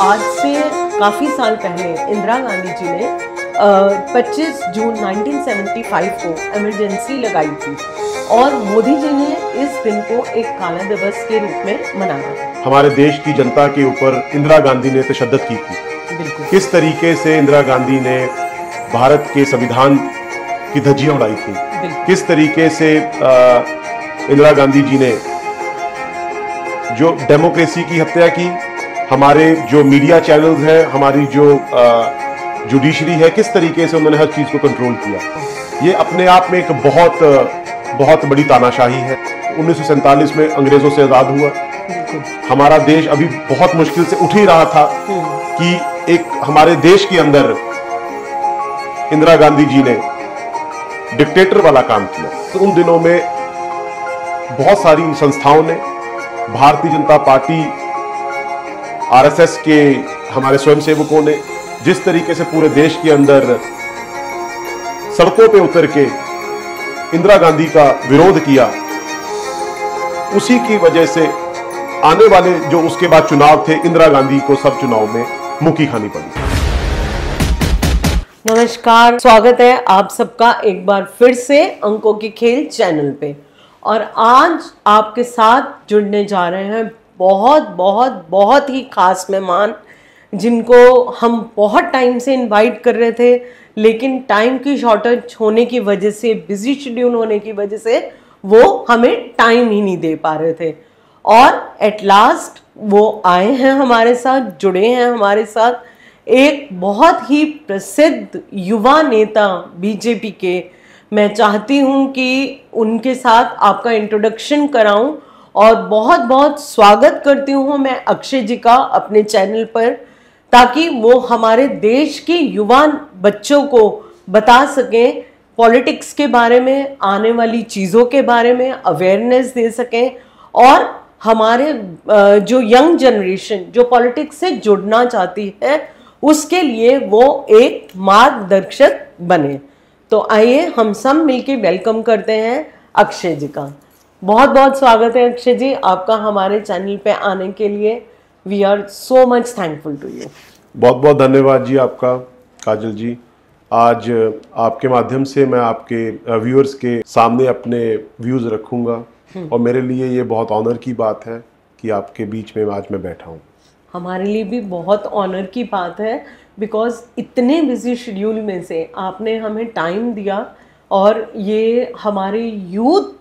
आज से काफ़ी साल पहले इंदिरा गांधी जी ने 25 जून 1975 को इमरजेंसी लगाई थी और मोदी जी ने इस दिन को एक काला दिवस के रूप में मनाया। हमारे देश की जनता के ऊपर इंदिरा गांधी ने तशद्दुद की थी। बिल्कुल। किस तरीके से इंदिरा गांधी ने भारत के संविधान की धज्जियां उड़ाई थी, किस तरीके से इंदिरा गांधी जी ने जो डेमोक्रेसी की हत्या की, हमारे जो मीडिया चैनल्स हैं, हमारी जो जुडिशरी है, किस तरीके से उन्होंने हर चीज को कंट्रोल किया। ये अपने आप में एक बहुत बड़ी तानाशाही है। 1947 में अंग्रेजों से आजाद हुआ। हमारा देश अभी बहुत मुश्किल से उठ ही रहा था कि एक हमारे देश के अंदर इंदिरा गांधी जी ने डिक्टेटर वाला काम किया। तो उन दिनों में बहुत सारी संस्थाओं ने, भारतीय जनता पार्टी, आरएसएस के हमारे स्वयंसेवकों ने जिस तरीके से पूरे देश के अंदर सड़कों पे उतर के इंदिरा गांधी का विरोध किया, उसी की वजह से आने वाले जो उसके बाद चुनाव थे, इंदिरा गांधी को सब चुनाव में मुक्की खानी पड़ी। नमस्कार, स्वागत है आप सबका एक बार फिर से अंकों के खेल चैनल पे। और आज आपके साथ जुड़ने जा रहे हैं बहुत ही खास मेहमान, जिनको हम बहुत टाइम से इनवाइट कर रहे थे, लेकिन टाइम की शॉर्टेज होने की वजह से, बिजी शेड्यूल होने की वजह से वो हमें टाइम ही नहीं दे पा रहे थे। और एट लास्ट वो आए हैं हमारे साथ, जुड़े हैं हमारे साथ। एक बहुत ही प्रसिद्ध युवा नेता बीजेपी के, मैं चाहती हूं कि उनके साथ आपका इंट्रोडक्शन कराऊं और बहुत स्वागत करती हूं मैं अक्षय जी का अपने चैनल पर, ताकि वो हमारे देश के युवा बच्चों को बता सकें, पॉलिटिक्स के बारे में, आने वाली चीज़ों के बारे में अवेयरनेस दे सकें और हमारे जो यंग जनरेशन जो पॉलिटिक्स से जुड़ना चाहती है, उसके लिए वो एक मार्गदर्शक बने। तो आइए हम सब मिलके वेलकम करते हैं अक्षय जी का। बहुत स्वागत है अक्षय जी आपका हमारे चैनल पे आने के लिए। We are so much thankful to you. बहुत धन्यवाद जी आपका, काजल जी। आज आपके माध्यम से मैं आपके व्यूअर्स के सामने अपने व्यूज रखूंगा और मेरे लिए ये बहुत ऑनर की बात है कि आपके बीच में आज मैं बैठा हूँ। हमारे लिए भी बहुत ऑनर की बात है, बिकॉज इतने बिजी शेड्यूल में से आपने हमें टाइम दिया और ये हमारे यूथ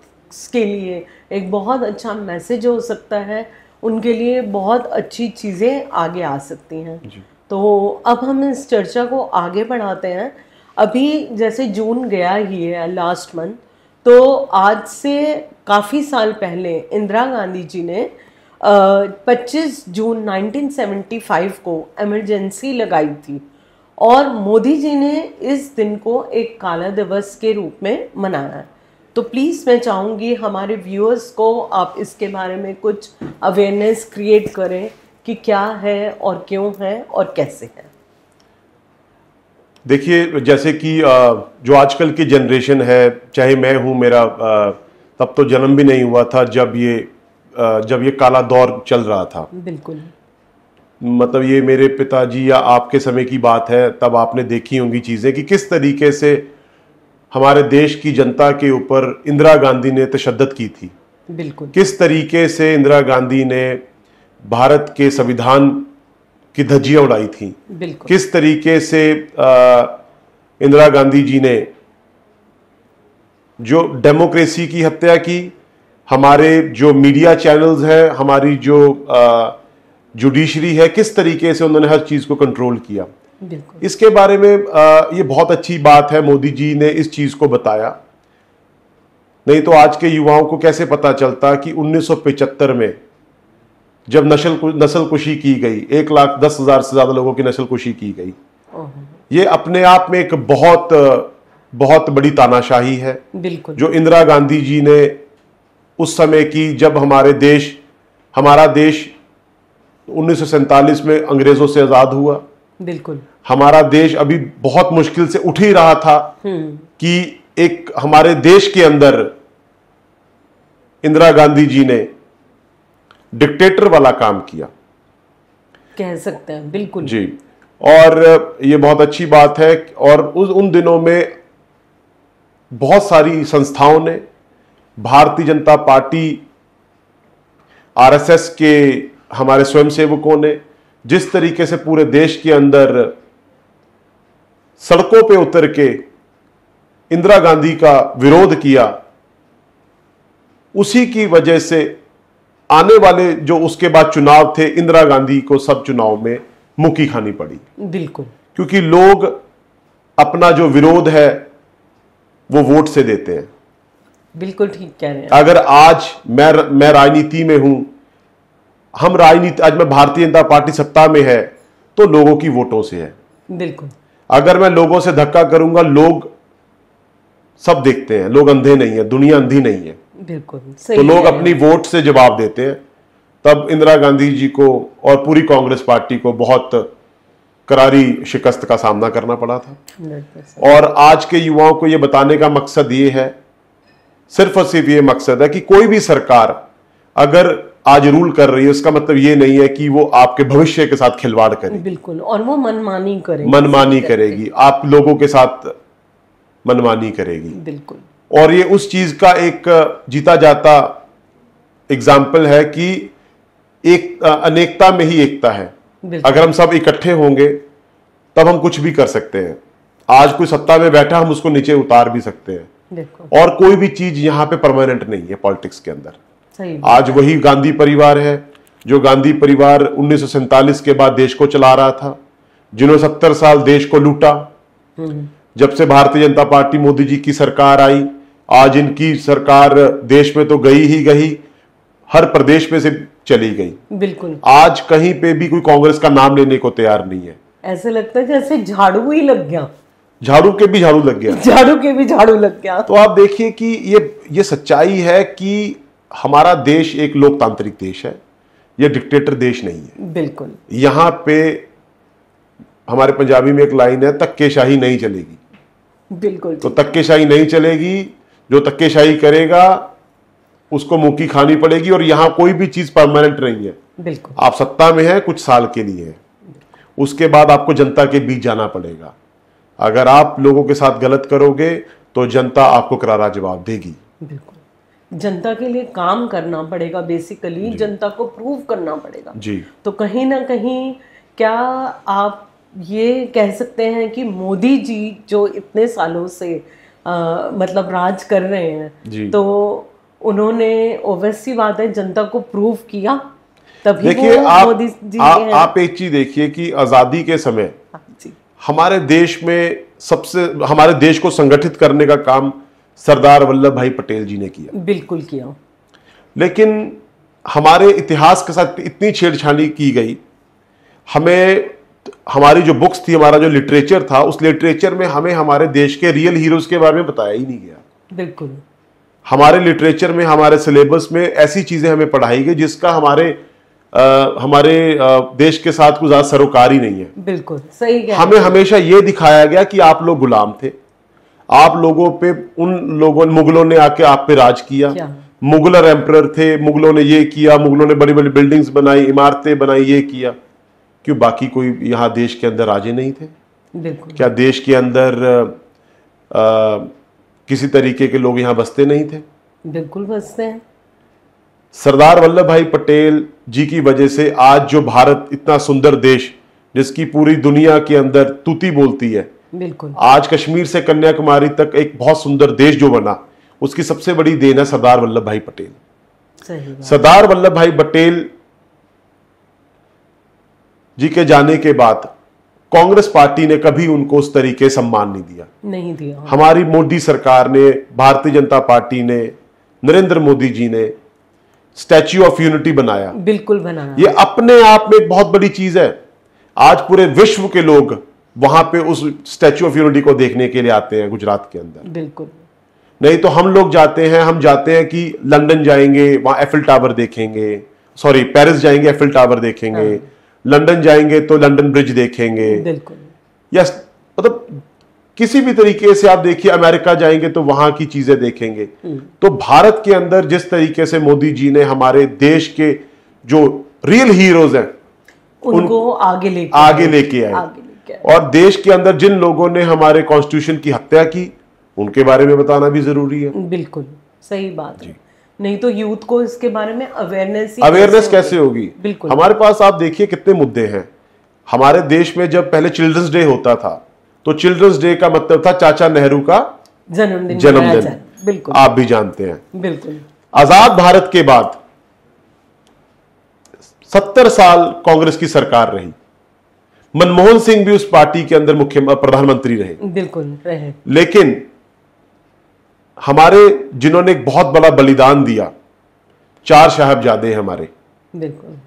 के लिए एक बहुत अच्छा मैसेज हो सकता है, उनके लिए बहुत अच्छी चीज़ें आगे आ सकती हैं। तो अब हम इस चर्चा को आगे बढ़ाते हैं। अभी जैसे जून गया ही है, लास्ट मंथ, तो आज से काफ़ी साल पहले इंदिरा गांधी जी ने 25 जून 1975 को इमरजेंसी लगाई थी और मोदी जी ने इस दिन को एक काला दिवस के रूप में मनाया। तो प्लीज़ मैं चाहूँगी हमारे व्यूअर्स को आप इसके बारे में कुछ अवेयरनेस क्रिएट करें कि क्या है और क्यों है और कैसे है। देखिए, जैसे कि जो आजकल की जनरेशन है, चाहे मैं हूँ, मेरा तब तो जन्म भी नहीं हुआ था जब ये काला दौर चल रहा था। बिल्कुल। मतलब ये मेरे पिताजी या आपके समय की बात है, तब आपने देखी होंगी चीज़ें कि किस तरीके से हमारे देश की जनता के ऊपर इंदिरा गांधी ने तशद्दुद की थी। बिल्कुल। किस तरीके से इंदिरा गांधी ने भारत के संविधान की धज्जियां उड़ाई थी। बिल्कुल। किस तरीके से इंदिरा गांधी जी ने जो डेमोक्रेसी की हत्या की, हमारे जो मीडिया चैनल्स हैं, हमारी जो जुडिशरी है, किस तरीके से उन्होंने हर चीज को कंट्रोल किया। इसके बारे में ये बहुत अच्छी बात है, मोदी जी ने इस चीज को बताया। नहीं तो आज के युवाओं को कैसे पता चलता कि 1975 में जब नस्लकुशी की गई, 1,10,000 से ज्यादा लोगों की नस्लकुशी की गई, ये अपने आप में एक बहुत बड़ी तानाशाही है। बिल्कुल। जो इंदिरा गांधी जी ने उस समय की, जब हमारा देश 1947 में अंग्रेजों से आजाद हुआ। बिल्कुल। हमारा देश अभी बहुत मुश्किल से उठ ही रहा था कि एक हमारे देश के अंदर इंदिरा गांधी जी ने डिक्टेटर वाला काम किया। कह सकते हैं, बिल्कुल जी। और ये बहुत अच्छी बात है। और उन दिनों में बहुत सारी संस्थाओं ने, भारतीय जनता पार्टी, आरएसएस के हमारे स्वयंसेवकों ने जिस तरीके से पूरे देश के अंदर सड़कों पे उतर के इंदिरा गांधी का विरोध किया, उसी की वजह से आने वाले जो उसके बाद चुनाव थे, इंदिरा गांधी को सब चुनाव में मुक्की खानी पड़ी। बिल्कुल, क्योंकि लोग अपना जो विरोध है वो वोट से देते हैं। बिल्कुल ठीक कह रहे हैं। अगर आज मैं राजनीति में हूं, हम राजनीति, आज मैं भारतीय जनता पार्टी सत्ता में है तो लोगों की वोटों से है। बिल्कुल, अगर मैं लोगों से धक्का करूंगा, लोग सब देखते हैं, लोग अंधे नहीं है, दुनिया अंधी नहीं है। बिल्कुल तो सही लोग अपनी वोट से जवाब देते हैं। तब इंदिरा गांधी जी को और पूरी कांग्रेस पार्टी को बहुत करारी शिकस्त का सामना करना पड़ा था। 100%। और आज के युवाओं को यह बताने का मकसद ये है, सिर्फ और सिर्फ ये मकसद है कि कोई भी सरकार अगर आज रूल कर रही है, उसका मतलब ये नहीं है कि वो आपके भविष्य के साथ खिलवाड़ करेगी। बिल्कुल, और वो मनमानी करेगी, मनमानी करेगी, आप लोगों के साथ मनमानी करेगी। बिल्कुल। और ये उस चीज का एक जीता जाता एग्जाम्पल है कि एक अनेकता में ही एकता है। अगर हम सब इकट्ठे होंगे तब हम कुछ भी कर सकते हैं। आज कोई सत्ता में बैठा, हम उसको नीचे उतार भी सकते हैं। और कोई भी चीज यहां पे परमानेंट नहीं है पॉलिटिक्स के अंदर। सही आज वही गांधी परिवार है जो गांधी परिवार 1947 के बाद देश को चला रहा था, जिन्होंने 70 साल देश को लूटा। जब से भारतीय जनता पार्टी, मोदी जी की सरकार आई, आज इनकी सरकार देश में तो गई ही गई, हर प्रदेश में से चली गई। बिल्कुल, आज कहीं पे भी कोई कांग्रेस का नाम लेने को तैयार नहीं है। ऐसे लगता है जैसे झाड़ू ही लग गया, झाड़ू के भी झाड़ू लग गया, झाड़ू के भी झाड़ू लग गया। तो आप देखिए कि ये सच्चाई है कि हमारा देश एक लोकतांत्रिक देश है, ये डिक्टेटर देश नहीं है। बिल्कुल, यहां पे हमारे पंजाबी में एक लाइन है, धक्केशाही नहीं चलेगी। बिल्कुल, तो धक्केशाही नहीं चलेगी, जो धक्केशाही करेगा उसको मुक्की खानी पड़ेगी। और यहां कोई भी चीज परमानेंट नहीं है। बिल्कुल, आप सत्ता में है कुछ साल के लिए है, उसके बाद आपको जनता के बीच जाना पड़ेगा। अगर आप लोगों के साथ गलत करोगे तो जनता आपको करारा जवाब देगी। बिल्कुल, जनता के लिए काम करना पड़ेगा, बेसिकली जनता को प्रूव करना पड़ेगा जी। तो कहीं ना कहीं क्या आप ये कह सकते हैं कि मोदी जी जो इतने सालों से मतलब राज कर रहे हैं जी। तो उन्होंने ओवैसी बात है जनता को प्रूव किया, तभी देखिए वो मोदी जी हैं। आप एक चीज देखिए कि आजादी के समय जी, हमारे देश में हमारे देश को संगठित करने का काम सरदार वल्लभ भाई पटेल जी ने किया। बिल्कुल किया। लेकिन हमारे इतिहास के साथ इतनी छेड़छाड़ी की गई, हमारी जो बुक्स थी, हमारा जो लिटरेचर था, उस लिटरेचर में हमें हमारे देश के रियल हीरोज के बारे में बताया ही नहीं गया। बिल्कुल, हमारे लिटरेचर में, हमारे सिलेबस में ऐसी चीजें हमें पढ़ाई गई जिसका हमारे देश के साथ कुछ ज्यादा सरोकार ही नहीं है। बिल्कुल सही कह। हमें हमेशा यह दिखाया गया कि आप लोग गुलाम थे, आप लोगों पे मुगलों ने आके आप पे राज किया। मुगलर एम्परर थे, मुगलों ने ये किया, मुगलों ने बड़ी बड़ी बिल्डिंग्स बनाई, इमारतें बनाई, ये किया। क्यों बाकी कोई यहाँ देश के अंदर राजे नहीं थे? बिल्कुल। क्या देश के अंदर किसी तरीके के लोग यहाँ बसते नहीं थे? बिल्कुल बसते हैं। सरदार वल्लभ भाई पटेल जी की वजह से आज जो भारत इतना सुंदर देश, जिसकी पूरी दुनिया के अंदर तूती बोलती है, बिल्कुल, आज कश्मीर से कन्याकुमारी तक एक बहुत सुंदर देश जो बना, उसकी सबसे बड़ी देन है सरदार वल्लभ भाई पटेल। सही बात। सरदार वल्लभ भाई पटेल जी के जाने के बाद कांग्रेस पार्टी ने कभी उनको उस तरीके सम्मान नहीं दिया। हमारी मोदी सरकार ने, भारतीय जनता पार्टी ने, नरेंद्र मोदी जी ने स्टैच्यू ऑफ यूनिटी बनाया। बिल्कुल बनाया। ये अपने आप में एक बहुत बड़ी चीज है। आज पूरे विश्व के लोग वहां पे उस स्टैच्यू ऑफ यूनिटी को देखने के लिए आते हैं गुजरात के अंदर। बिल्कुल। नहीं तो हम लोग हम जाते हैं कि लंदन जाएंगे, वहां एफिल टावर देखेंगे, सॉरी पेरिस जाएंगे एफिल टावर देखेंगे, हाँ। लंदन जाएंगे तो लंदन ब्रिज देखेंगे। बिल्कुल। या मतलब किसी भी तरीके से आप देखिए, अमेरिका जाएंगे तो वहां की चीजें देखेंगे। तो भारत के अंदर जिस तरीके से मोदी जी ने हमारे देश के जो रियल हीरोज हैं उनको आगे लेके आए। और देश के अंदर जिन लोगों ने हमारे कॉन्स्टिट्यूशन की हत्या की, उनके बारे में बताना भी जरूरी है। बिल्कुल सही बात है, नहीं तो यूथ को इसके बारे में अवेयरनेस कैसे होगी। बिल्कुल। हमारे पास आप देखिए कितने मुद्दे हैं हमारे देश में। जब पहले चिल्ड्रंस डे होता था तो चिल्ड्रंस डे का मतलब था चाचा नेहरू का जन्मदिन। बिल्कुल, आप भी जानते हैं। बिल्कुल। आजाद भारत के बाद 70 साल कांग्रेस की सरकार रही, मनमोहन सिंह भी उस पार्टी के अंदर प्रधानमंत्री रहे। बिल्कुल रहे। लेकिन हमारे जिन्होंने एक बहुत बड़ा बलिदान दिया, 4 साहबजादे हमारे, बिल्कुल,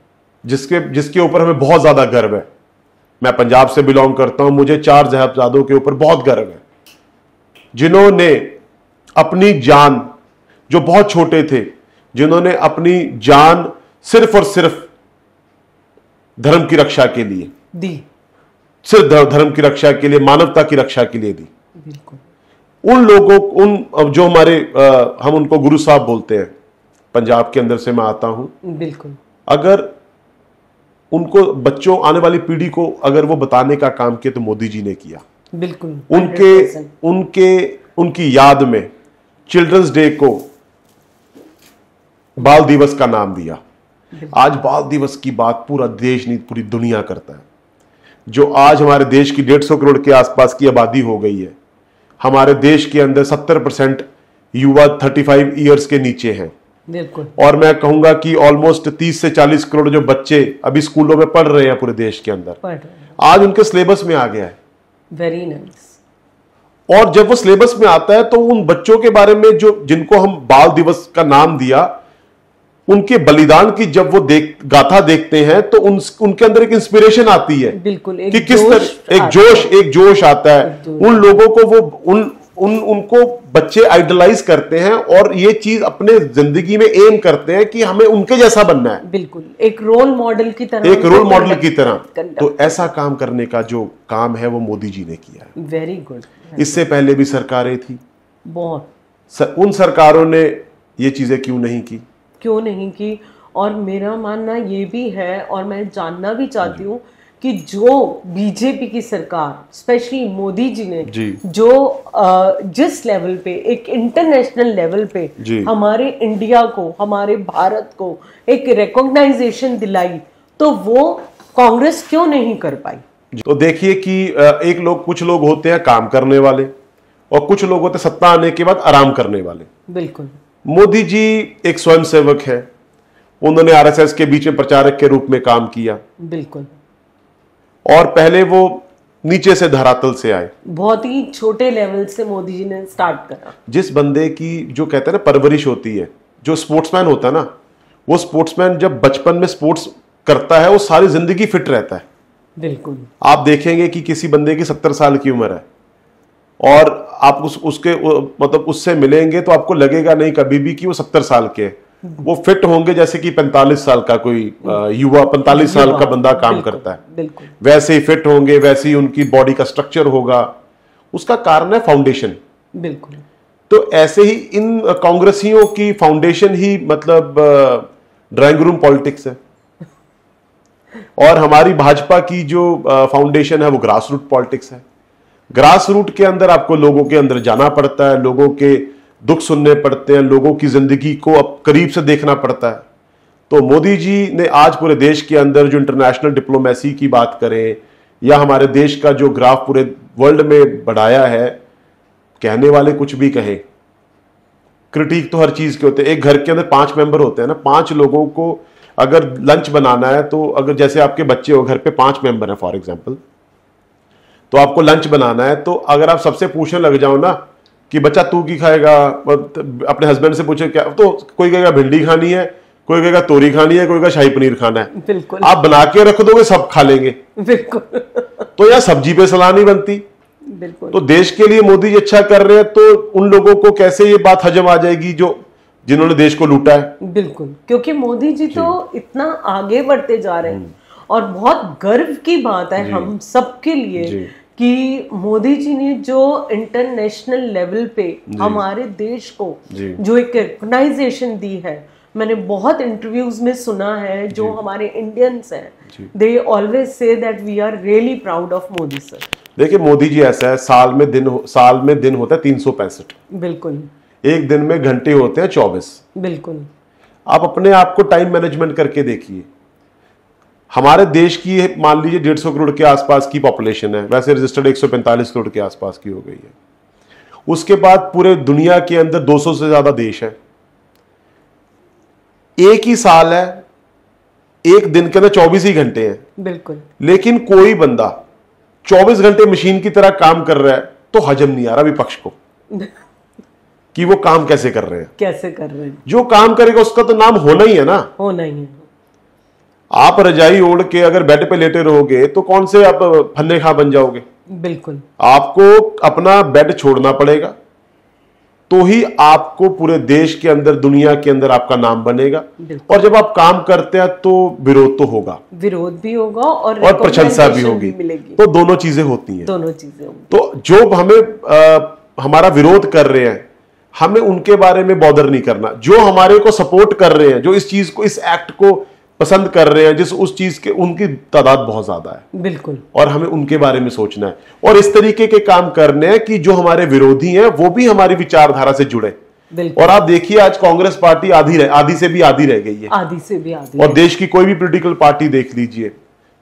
जिसके ऊपर हमें बहुत ज्यादा गर्व है। मैं पंजाब से बिलोंग करता हूं, मुझे 4 साहबजादों के ऊपर बहुत गर्व है, जिन्होंने अपनी जान, जो बहुत छोटे थे, जिन्होंने अपनी जान सिर्फ और सिर्फ धर्म की रक्षा के लिए दी, सिर्फ धर्म की रक्षा के लिए, मानवता की रक्षा के लिए दी। बिल्कुल। उन लोगों जो हमारे हम उनको गुरु साहब बोलते हैं, पंजाब के अंदर से मैं आता हूं। बिल्कुल। अगर उनको बच्चों, आने वाली पीढ़ी को अगर वो बताने का काम किया तो मोदी जी ने किया। बिल्कुल। उनकी याद में चिल्ड्रंस डे को बाल दिवस का नाम दिया। आज बाल दिवस की बात पूरा देश नहीं, पूरी दुनिया करता है। जो आज हमारे देश की 150 करोड़ के आसपास की आबादी हो गई है, हमारे देश के अंदर 70% युवा 35 ईयर्स के नीचे हैं। बिल्कुल। और मैं कहूंगा कि ऑलमोस्ट 30 से 40 करोड़ जो बच्चे अभी स्कूलों में पढ़ रहे हैं पूरे देश के अंदर, आज उनके सिलेबस में आ गया है। Very nice. और जब वो सिलेबस में आता है तो उन बच्चों के बारे में जिनको हम बाल दिवस का नाम दिया, उनके बलिदान की जब वो गाथा देखते हैं तो उनके अंदर एक इंस्पिरेशन आती है। बिल्कुल। कि किस तरह एक जोश आता है। उन लोगों को वो उनको बच्चे आइडलाइज करते हैं और ये चीज अपने जिंदगी में एम करते हैं कि हमें उनके जैसा बनना है। बिल्कुल, एक रोल मॉडल की तरह। तो ऐसा काम करने का जो काम है वो मोदी जी ने किया है। Very good. इससे पहले भी सरकारें थी बहुत, उन सरकारों ने ये चीजें क्यों नहीं की। और मेरा मानना ये भी है, और मैं जानना भी चाहती हूँ कि जो बीजेपी की सरकार, स्पेशली मोदी जी ने जो जिस लेवल पे, एक इंटरनेशनल लेवल पे हमारे इंडिया को, हमारे भारत को एक रिकॉग्नाइजेशन दिलाई, तो वो कांग्रेस क्यों नहीं कर पाई। तो देखिए कि कुछ लोग होते हैं काम करने वाले और कुछ लोग होते हैं सत्ता आने के बाद आराम करने वाले। बिल्कुल। मोदी जी एक स्वयंसेवक है, उन्होंने आरएसएस के बीच में प्रचारक के रूप में काम किया। बिल्कुल। और पहले वो नीचे से धरातल से आए, बहुत ही छोटे लेवल से मोदी जी ने स्टार्ट करा। जिस बंदे की जो कहते हैं ना परवरिश होती है, जो स्पोर्ट्समैन होता है ना, वो स्पोर्ट्समैन जब बचपन में स्पोर्ट्स करता है वो सारी जिंदगी फिट रहता है। बिल्कुल। आप देखेंगे कि किसी बंदे की 70 साल की उम्र है और आप उसके मतलब उससे मिलेंगे तो आपको लगेगा नहीं कभी भी कि वो 70 साल के, वो फिट होंगे जैसे कि 45 साल का कोई युवा 45 साल का बंदा काम करता है, वैसे ही फिट होंगे, वैसे ही उनकी बॉडी का स्ट्रक्चर होगा। उसका कारण है फाउंडेशन। बिल्कुल। तो ऐसे ही इन कांग्रेसियों की फाउंडेशन ही मतलब ड्राइंग रूम पॉलिटिक्स है, और हमारी भाजपा की जो फाउंडेशन है वो ग्रास रूट पॉलिटिक्स है। ग्रास रूट के अंदर आपको लोगों के अंदर जाना पड़ता है, लोगों के दुख सुनने पड़ते हैं, लोगों की जिंदगी को अब करीब से देखना पड़ता है। तो मोदी जी ने आज पूरे देश के अंदर जो इंटरनेशनल डिप्लोमेसी की बात करें या हमारे देश का जो ग्राफ पूरे वर्ल्ड में बढ़ाया है, कहने वाले कुछ भी कहें, क्रिटिक तो हर चीज के होते हैं। एक घर के अंदर 5 मेंबर होते हैं ना, 5 लोगों को अगर लंच बनाना है तो अगर जैसे आपके बच्चे हो, घर पे 5 मेंबर हैं फॉर एग्जांपल, तो आपको लंच बनाना है, तो अगर आप सबसे पूछने लग जाओ ना कि बच्चा तू की खाएगा, अपने हस्बैंड से पूछे क्या, तो कोई कहेगा भिंडी खानी है, कोई कहेगा तोरी खानी है, कोई कहेगा शाही पनीर खाना है। बिल्कुल। आप बना के रख दोगे सब खा लेंगे। बिल्कुल। तो यार सब्जी पे सलाह नहीं बनती। बिल्कुल। तो देश के लिए मोदी जी अच्छा कर रहे हैं, तो उन लोगों को कैसे ये बात हजम आ जाएगी जिन्होंने देश को लूटा है। बिल्कुल, क्योंकि मोदी जी तो इतना आगे बढ़ते जा रहे हैं, और बहुत गर्व की बात है हम सबके लिए कि मोदी जी ने जो इंटरनेशनल लेवल पे हमारे देश को जो एक रिकॉग्नाइजेशन दी है, मैंने बहुत इंटरव्यूज में सुना है, जो हमारे इंडियंस हैं, they always say that we are really proud of Modi sir. देखिए मोदी जी ऐसा है, साल में दिन होता है 365। बिल्कुल। एक दिन में घंटे होते हैं 24। बिल्कुल। आप अपने आप को टाइम मैनेजमेंट करके देखिए। हमारे देश की मान लीजिए 150 करोड़ के आसपास की पॉपुलेशन है, वैसे रजिस्टर्ड 145 करोड़ के आसपास की हो गई है। उसके बाद पूरे दुनिया के अंदर 200 से ज्यादा देश है। एक ही साल है, एक दिन के अंदर 24 ही घंटे हैं। बिल्कुल। लेकिन कोई बंदा 24 घंटे मशीन की तरह काम कर रहा है तो हजम नहीं आ रहा विपक्ष को कि वो काम कैसे कर रहे हैं, कैसे कर रहे हैं। जो काम करेगा उसका तो नाम होना ही है ना, होना ही है। आप रजाई ओढ़ के अगर बेड पे लेटे रहोगे तो कौन से आप फन्ने खा बन जाओगे। बिल्कुल। आपको अपना बेड छोड़ना पड़ेगा, तो ही आपको पूरे देश के अंदर, दुनिया के अंदर आपका नाम बनेगा। और जब आप काम करते हैं तो विरोध तो होगा, विरोध भी होगा और प्रशंसा भी होगी, तो दोनों चीजें होती हैं। दोनों चीजें होंगी। तो जो हमें हमारा विरोध कर रहे हैं, हमें उनके बारे में बॉदर नहीं करना। जो हमारे को सपोर्ट कर रहे हैं, जो इस चीज को, इस एक्ट को पसंद कर रहे हैं, जिस उस चीज के, उनकी तादाद बहुत ज्यादा है। बिल्कुल। और हमें उनके बारे में सोचना है और इस तरीके के काम करने हैं कि जो हमारे विरोधी हैं वो भी हमारी विचारधारा से जुड़े। और आप देखिए आज कांग्रेस पार्टी आधी से भी आधी रह गई है, आधी से भी आधी। और देश की कोई भी पॉलिटिकल पार्टी देख लीजिए,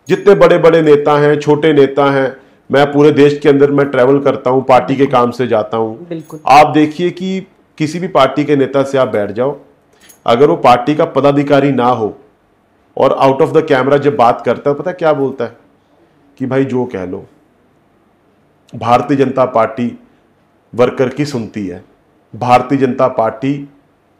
जितने बड़े बड़े नेता हैं, छोटे नेता हैं, मैं पूरे देश के अंदर मैं ट्रेवल करता हूं, पार्टी के काम से जाता हूं। आप देखिए कि किसी भी पार्टी के नेता से आप बैठ जाओ, अगर वो पार्टी का पदाधिकारी ना हो और आउट ऑफ द कैमरा जब बात करता है, पता क्या बोलता है कि भाई जो कह लो, भारतीय जनता पार्टी वर्कर की सुनती है, भारतीय जनता पार्टी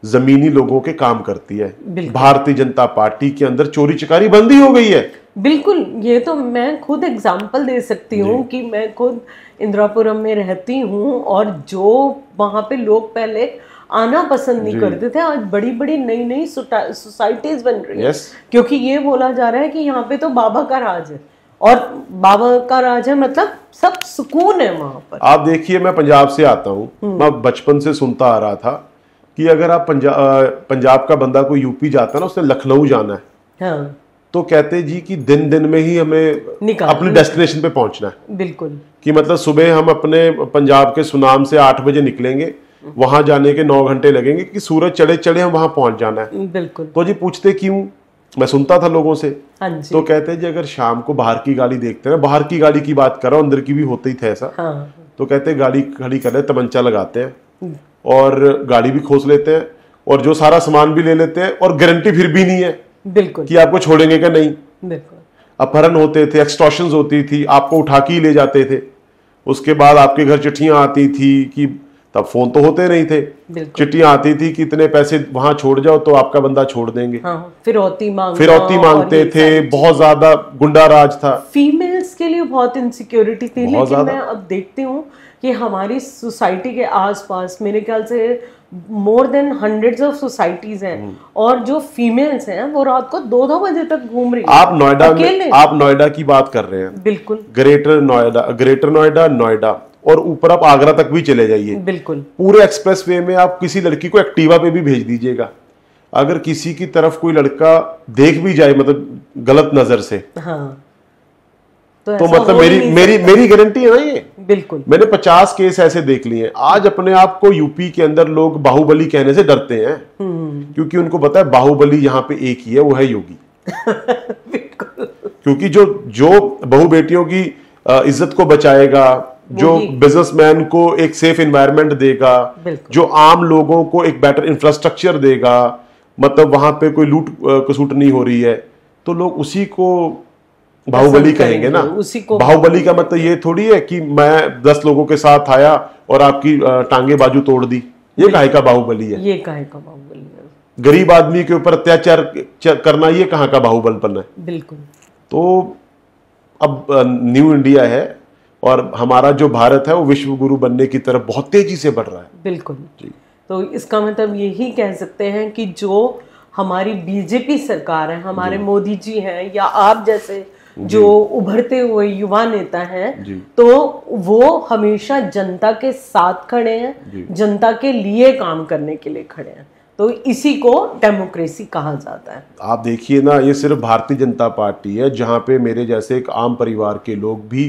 जमीनी लोगों के काम करती है, भारतीय जनता पार्टी के अंदर चोरी चकारी बंदी हो गई है। बिल्कुल। ये तो मैं खुद एग्जाम्पल दे सकती हूँ कि मैं खुद इंदिरापुरम में रहती हूँ, और जो वहां पे लोग पहले आना पसंद नहीं करते थे, आज बड़ी बड़ी नई नई सोसाइटीज बन रही हैं, क्योंकि ये बोला जा रहा है कि यहाँ पे तो बाबा का राज है, और बाबा का राज है मतलब सब सुकून है वहां पर। आप देखिए, मैं पंजाब से आता हूँ, मैं बचपन से सुनता आ रहा था कि अगर आप पंजाब का बंदा कोई यूपी जाता है ना, उसने लखनऊ जाना है, हाँ, तो कहते जी कि दिन में ही हमें अपने डेस्टिनेशन पे पहुंचना है। बिल्कुल। कि मतलब सुबह हम अपने पंजाब के सुनाम से 8 बजे निकलेंगे, वहां जाने के 9 घंटे लगेंगे, कि सूरज चढ़े चढ़े हम वहां पहुंच जाना है। बिल्कुल। तो जी पूछते क्यों, मैं सुनता था लोगों से, हाँ जी। तो कहते जी अगर शाम को बाहर की गाड़ी देखते हैं, बाहर की गाड़ी की बात कर रहा हूं, अंदर की भी होते ही थे ऐसा, हाँ। तो कहते गाड़ी खड़ी कर ले, तमंचा लगाते हैं और गाड़ी भी खोस लेते हैं, और जो सारा सामान भी ले लेते हैं, और गारंटी फिर भी नहीं है बिल्कुल कि आपको छोड़ेंगे क्या नहीं। बिल्कुल। अपहरण होते थे, एक्सटॉर्शंस होती थी, आपको उठा के ही ले जाते थे। उसके बाद आपके घर चिट्ठियां आती थी, कि तब फोन तो होते नहीं थे, चिट्ठियां आती थी कि इतने पैसे वहां छोड़ जाओ तो आपका बंदा छोड़ देंगे। हाँ, फिरौती मांगते थे, बहुत ज्यादा गुंडा राज था। फीमेल्स के लिए बहुत इनसिक्योरिटी थी, लेकिन मैं अब देखती हूँ कि हमारी सोसाइटी के आसपास मेरे ख्याल से more than hundreds of societies हैं, और जो फीमेल्स हैं वो रात को 2-2 बजे तक घूम रही हैं। आप नोएडा की बात कर रहे हैं। बिल्कुल। ग्रेटर नोएडा, और ऊपर आप आगरा तक भी चले जाइए। बिल्कुल। पूरे एक्सप्रेस वे में आप किसी लड़की को एक्टिवा पे भी भेज दीजिएगा, अगर किसी की तरफ कोई लड़का देख भी जाए, मतलब गलत नजर से, हाँ, तो मतलब मेरी गारंटी है ना ये। बिल्कुल। मैंने 50 केस ऐसे देख लिए हैं। आज अपने आप को यूपी के अंदर लोग बाहुबली कहने से डरते हैं, क्योंकि उनको पता है बाहुबली यहाँ पे एक ही है, वो है योगी। क्योंकि जो बहू बेटियों की इज्जत को बचाएगा, जो बिजनेसमैन को एक सेफ एनवायरनमेंट देगा, जो आम लोगों को एक बेटर इंफ्रास्ट्रक्चर देगा, मतलब वहां पे कोई लूट खसुट नहीं हो रही है, तो लोग उसी को बाहुबली कहेंगे ना। बाहुबली का मतलब ये थोड़ी है कि मैं 10 लोगों के साथ आया और आपकी टांगे बाजू तोड़ दी, ये काहे का बाहुबली है? ये काहे का बाहुबली है? गरीब आदमी के ऊपर अत्याचार करना, ये कहाँ का बाहुबलपन है? बिल्कुल। तो अब न्यू इंडिया है, और हमारा जो भारत है वो विश्व गुरु बनने की तरफ बहुत तेजी से बढ़ रहा है। बिल्कुल जी। तो इसका मतलब यही कह सकते हैं कि जो हमारी बीजेपी सरकार है, हमारे मोदी जी हैं, या आप जैसे जो उभरते हुए युवा नेता हैं, तो वो हमेशा जनता के साथ खड़े हैं, जनता के लिए काम करने के लिए खड़े हैं। तो इसी को डेमोक्रेसी कहा जाता है। आप देखिए ना, ये सिर्फ भारतीय जनता पार्टी है जहां पे मेरे जैसे एक आम परिवार के लोग भी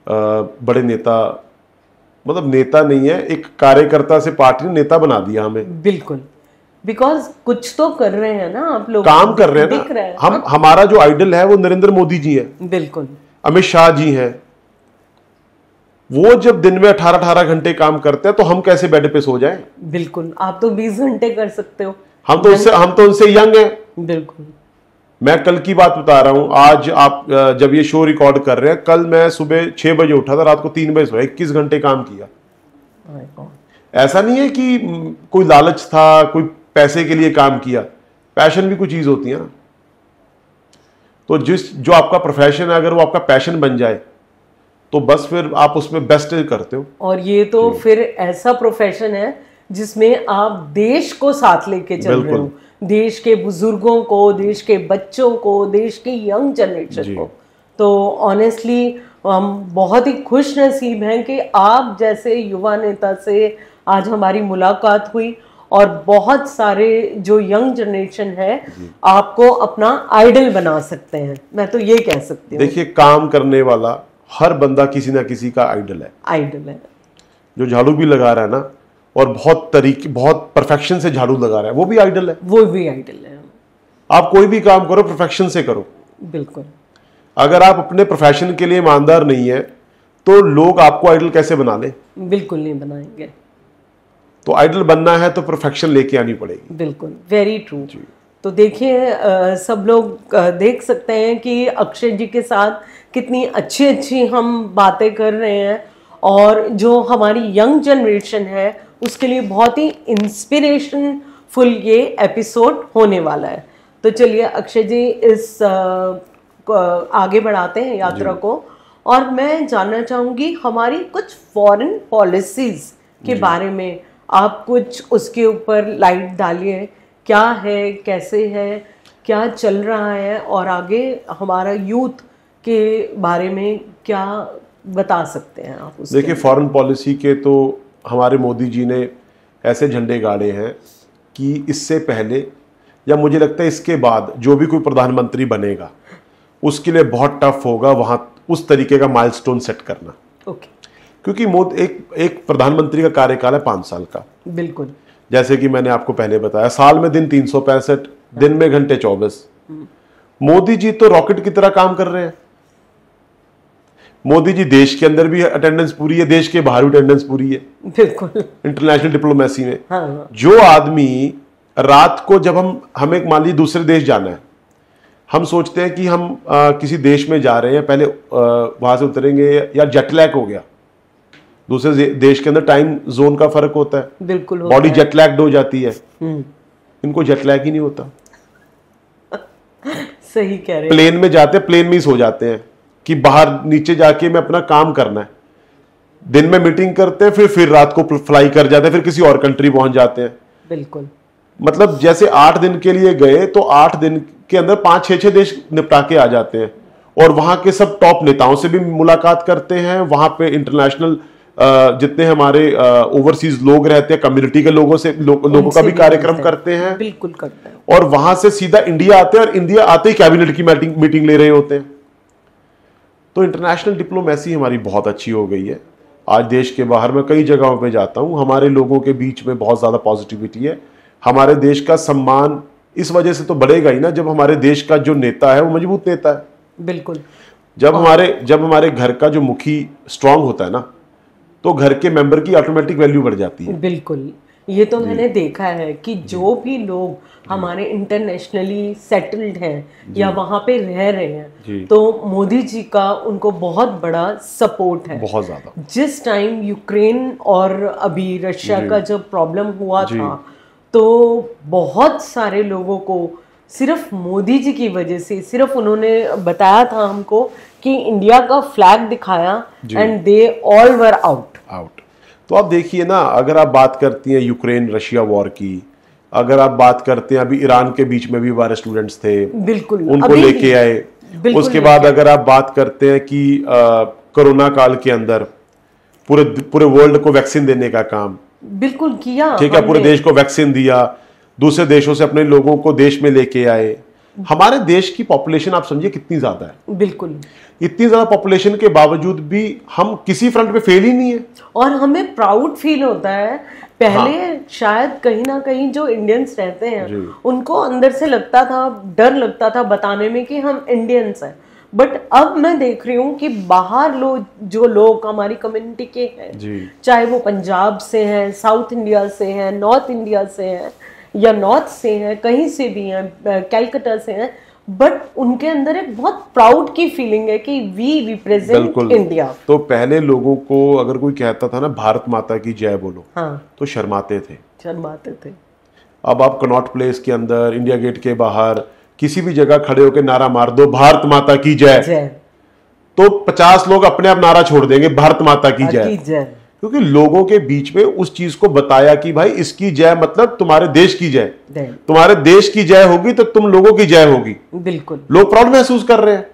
बड़े नेता, मतलब नेता नहीं है, एक कार्यकर्ता से पार्टी ने नेता बना दिया हमें। बिल्कुल, बिकॉज कुछ तो कर रहे हैं ना आप लोग, काम कर रहे हैं दिख रहे ना। हैं। हमारा जो आइडल है वो नरेंद्र मोदी जी है, बिल्कुल, अमित शाह जी हैं। वो जब दिन में 18-18 घंटे काम करते हैं तो हम कैसे बेड पे सो जाएं? बिल्कुल, आप तो 20 घंटे कर सकते हो। हम तो उनसे यंग हैं। बिल्कुल, मैं कल की बात बता रहा हूं। आज आप जब ये शो रिकॉर्ड कर रहे हैं, कल मैं सुबह 6 बजे उठा था, रात को 3 बजे सोया, 21 घंटे काम किया। ऐसा नहीं है कि कोई लालच था, कोई पैसे के लिए काम किया। पैशन भी कोई चीज होती है ना। तो जो आपका प्रोफेशन है, अगर वो आपका पैशन बन जाए तो बस फिर आप उसमें बेस्ट करते हो। और ये तो फिर ऐसा प्रोफेशन है जिसमें आप देश को साथ लेके चल रहे हो, देश के बुजुर्गों को, देश के बच्चों को, देश की यंग जनरेशन को। तो ऑनेस्टली हम बहुत ही खुश नसीब हैं कि आप जैसे युवा नेता से आज हमारी मुलाकात हुई और बहुत सारे जो यंग जनरेशन है आपको अपना आइडल बना सकते हैं। मैं तो ये कह सकती हूँ। देखिए, काम करने वाला हर बंदा किसी ना किसी का आइडल है। आइडल है। जो झाड़ू भी लगा रहा है ना, और बहुत परफेक्शन से झाड़ू लगा रहा है, वो भी आइडल है। वो भी आइडल है। आप कोई भी काम करो, परफेक्शन से करो। बिल्कुल। अगर आप अपने प्रोफेशन के लिए ईमानदार नहीं है तो लोग आपको आइडल कैसे बना ले? बिल्कुल नहीं बनाएंगे। तो आइडल बनना है तो परफेक्शन लेके आनी पड़ेगी। बिल्कुल, वेरी ट्रू। तो देखिए, सब लोग देख सकते हैं कि अक्षय जी के साथ कितनी अच्छी अच्छी हम बातें कर रहे हैं, और जो हमारी यंग जनरेशन है उसके लिए बहुत ही इंस्पिरेशनफुल ये एपिसोड होने वाला है। तो चलिए अक्षय जी, इस आगे बढ़ाते हैं यात्रा को, और मैं जानना चाहूँगी हमारी कुछ फॉरेन पॉलिसीज़ के बारे में। आप कुछ उसके ऊपर लाइट डालिए, क्या है, कैसे है, क्या चल रहा है, और आगे हमारा यूथ के बारे में क्या बता सकते हैं आप उसके? देखिए, फॉरेन पॉलिसी के तो हमारे मोदी जी ने ऐसे झंडे गाड़े हैं कि इससे पहले, या मुझे लगता है इसके बाद, जो भी कोई प्रधानमंत्री बनेगा उसके लिए बहुत टफ होगा वहां उस तरीके का माइलस्टोन सेट करना। ओके। क्योंकि एक प्रधानमंत्री का कार्यकाल है 5 साल का। बिल्कुल। जैसे कि मैंने आपको पहले बताया, साल में दिन 365, दिन में घंटे 24। मोदी जी तो रॉकेट की तरह काम कर रहे हैं। मोदी जी देश के अंदर भी अटेंडेंस पूरी है, देश के बाहर भी अटेंडेंस पूरी है। बिल्कुल। इंटरनेशनल डिप्लोमेसी में। हाँ। जो आदमी रात को, जब हम एक मान लीजिए दूसरे देश जाना है, हम सोचते हैं कि हम किसी देश में जा रहे हैं, पहले वहां से उतरेंगे, या जेट लैग हो गया, दूसरे देश के अंदर टाइम जोन का फर्क होता है। बिल्कुल। बॉडी जेट लैग्ड हो जाती है। इनको जेट लैग ही नहीं होता। सही कह रहे हैं। प्लेन में जाते हैं, प्लेन में ही सो जाते हैं कि बाहर नीचे जाके मैं अपना काम करना है। दिन में मीटिंग करते हैं, फिर रात को फ्लाई कर जाते हैं, फिर किसी और कंट्री पहुंच जाते हैं। बिल्कुल। मतलब जैसे 8 दिन के लिए गए तो 8 दिन के अंदर 5-6 देश निपटा के आ जाते हैं, और वहां के सब टॉप नेताओं से भी मुलाकात करते हैं। वहां पे इंटरनेशनल जितने हमारे ओवरसीज लोग रहते हैं, कम्युनिटी के लोगों का भी कार्यक्रम करते हैं। बिल्कुल करते हैं। और वहां से सीधा इंडिया आते हैं, और इंडिया आते ही कैबिनेट की मीटिंग ले रहे होते हैं। तो इंटरनेशनल डिप्लोमेसी हमारी बहुत अच्छी हो गई है। आज देश के बाहर मैं कई जगहों पे जाता हूं, हमारे लोगों के बीच में बहुत ज्यादा पॉजिटिविटी है। हमारे देश का सम्मान इस वजह से तो बढ़ेगा ही ना, जब हमारे देश का जो नेता है वो मजबूत नेता है। बिल्कुल। जब हमारे घर का जो मुखी स्ट्रांग होता है ना, तो घर के मेंबर की ऑटोमेटिक वैल्यू बढ़ जाती है। बिल्कुल। ये तो मैंने देखा है कि जो भी लोग हमारे इंटरनेशनली सेटल्ड हैं या वहां पे रह रहे हैं, तो मोदी जी का उनको बहुत बड़ा सपोर्ट है। बहुत ज्यादा। जिस टाइम यूक्रेन और अभी रशिया का जब प्रॉब्लम हुआ था, तो बहुत सारे लोगों को सिर्फ मोदी जी की वजह से, सिर्फ उन्होंने बताया था हमको कि इंडिया का फ्लैग दिखाया, and they all were out. तो आप देखिए ना, अगर आप बात करती हैं यूक्रेन रशिया वॉर की, अगर आप बात करते हैं, अभी ईरान के बीच में भी हमारे स्टूडेंट्स थे, बिल्कुल उनको लेके आए। उसके बाद अगर आप बात करते हैं कि कोरोना काल के अंदर पूरे वर्ल्ड को वैक्सीन देने का काम बिल्कुल किया, ठीक है, पूरे देश को वैक्सीन दिया। दूसरे देशों से अपने लोगों को देश में लेके आए। हमारे देश की पॉपुलेशन आप समझिए कितनी ज्यादा है। बिल्कुल। इतनी ज्यादा पॉपुलेशन के बावजूद भी हम किसी फ्रंट पे फेल ही नहीं है। और हमें प्राउड फील होता है। पहले शायद कहीं ना कहीं जो इंडियंस रहते हैं उनको अंदर से लगता था, डर लगता था बताने में कि हम इंडियंस हैं। बट अब मैं देख रही हूँ कि बाहर जो लोग हमारी कम्युनिटी के हैं, चाहे वो पंजाब से हैं, साउथ इंडिया से हैं, नॉर्थ इंडिया से हैं या नॉर्थ से हैं, कहीं से भी हैं, कैलकाटा से हैं, बट उनके अंदर एक बहुत प्राउड की फीलिंग है कि वी रिप्रेजेंट इंडिया। तो पहले लोगों को अगर कोई कहता था ना भारत माता की जय बोलो, तो शर्माते थे। अब आप कनॉट प्लेस के अंदर, इंडिया गेट के बाहर किसी भी जगह खड़े होकर नारा मार दो भारत माता की जय, तो 50 लोग अपने आप नारा छोड़ देंगे भारत माता की जय। क्योंकि लोगों के बीच में उस चीज को बताया कि भाई इसकी जय मतलब तुम्हारे देश की जय, तुम्हारे देश की जय होगी तो तुम लोगों की जय होगी। बिल्कुल। लोग प्राउड महसूस कर रहे हैं,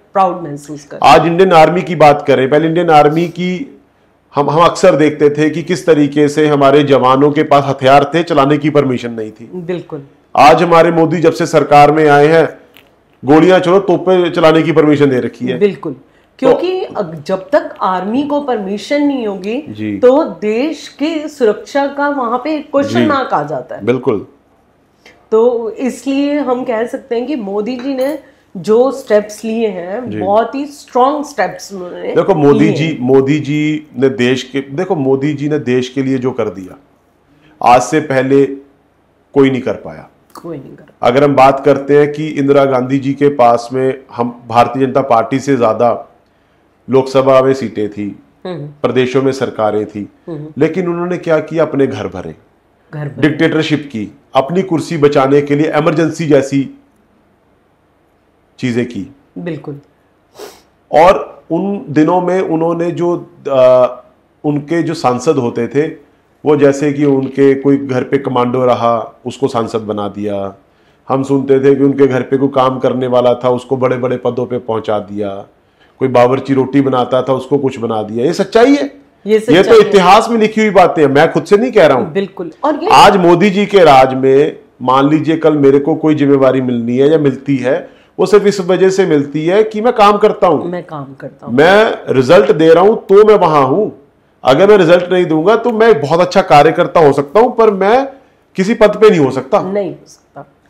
आज इंडियन आर्मी की बात करें, पहले इंडियन आर्मी की हम अक्सर देखते थे कि किस तरीके से हमारे जवानों के पास हथियार थे, चलाने की परमिशन नहीं थी। बिल्कुल। आज हमारे मोदी जब से सरकार में आए हैं, गोलियां छोड़ो तोपें चलाने की परमिशन दे रखी है। बिल्कुल। क्योंकि जब तक आर्मी को परमिशन नहीं होगी तो देश की सुरक्षा का वहां पे क्वेश्चन मार्क आ जाता है। बिल्कुल। तो इसलिए हम कह सकते हैं कि मोदी जी ने जो स्टेप्स लिए हैं बहुत ही स्ट्रॉन्ग स्टेप्स उन्होंने। देखो मोदी जी ने देश के लिए जो कर दिया आज से पहले कोई नहीं कर पाया। अगर हम बात करते हैं कि इंदिरा गांधी जी के पास में हम भारतीय जनता पार्टी से ज्यादा लोकसभा में सीटें थी, प्रदेशों में सरकारें थी, लेकिन उन्होंने क्या किया, अपने घर भरे, डिक्टेटरशिप की, अपनी कुर्सी बचाने के लिए इमरजेंसी जैसी चीजें की। बिल्कुल। और उन दिनों में उन्होंने जो उनके जो सांसद होते थे वो जैसे कि उनके कोई घर पे कमांडो रहा उसको सांसद बना दिया। हम सुनते थे कि उनके घर पे कोई काम करने वाला था उसको बड़े बड़े पदों पे पहुंचा दिया, कोई बावर्ची रोटी बनाता था उसको कुछ बना दिया। ये सच्चाई है, ये तो इतिहास में लिखी हुई बातें हैं, मैं खुद से नहीं कह रहा हूं। बिल्कुल। और आज मोदी जी के राज में मान लीजिए कल मेरे को कोई जिम्मेवारी मिलनी है या मिलती है, वो सिर्फ इस वजह से मिलती है कि मैं काम करता हूं, मैं रिजल्ट दे रहा हूं तो मैं वहां हूं। अगर मैं रिजल्ट नहीं दूंगा तो मैं बहुत अच्छा कार्यकर्ता हो सकता हूं पर मैं किसी पद पे नहीं हो सकता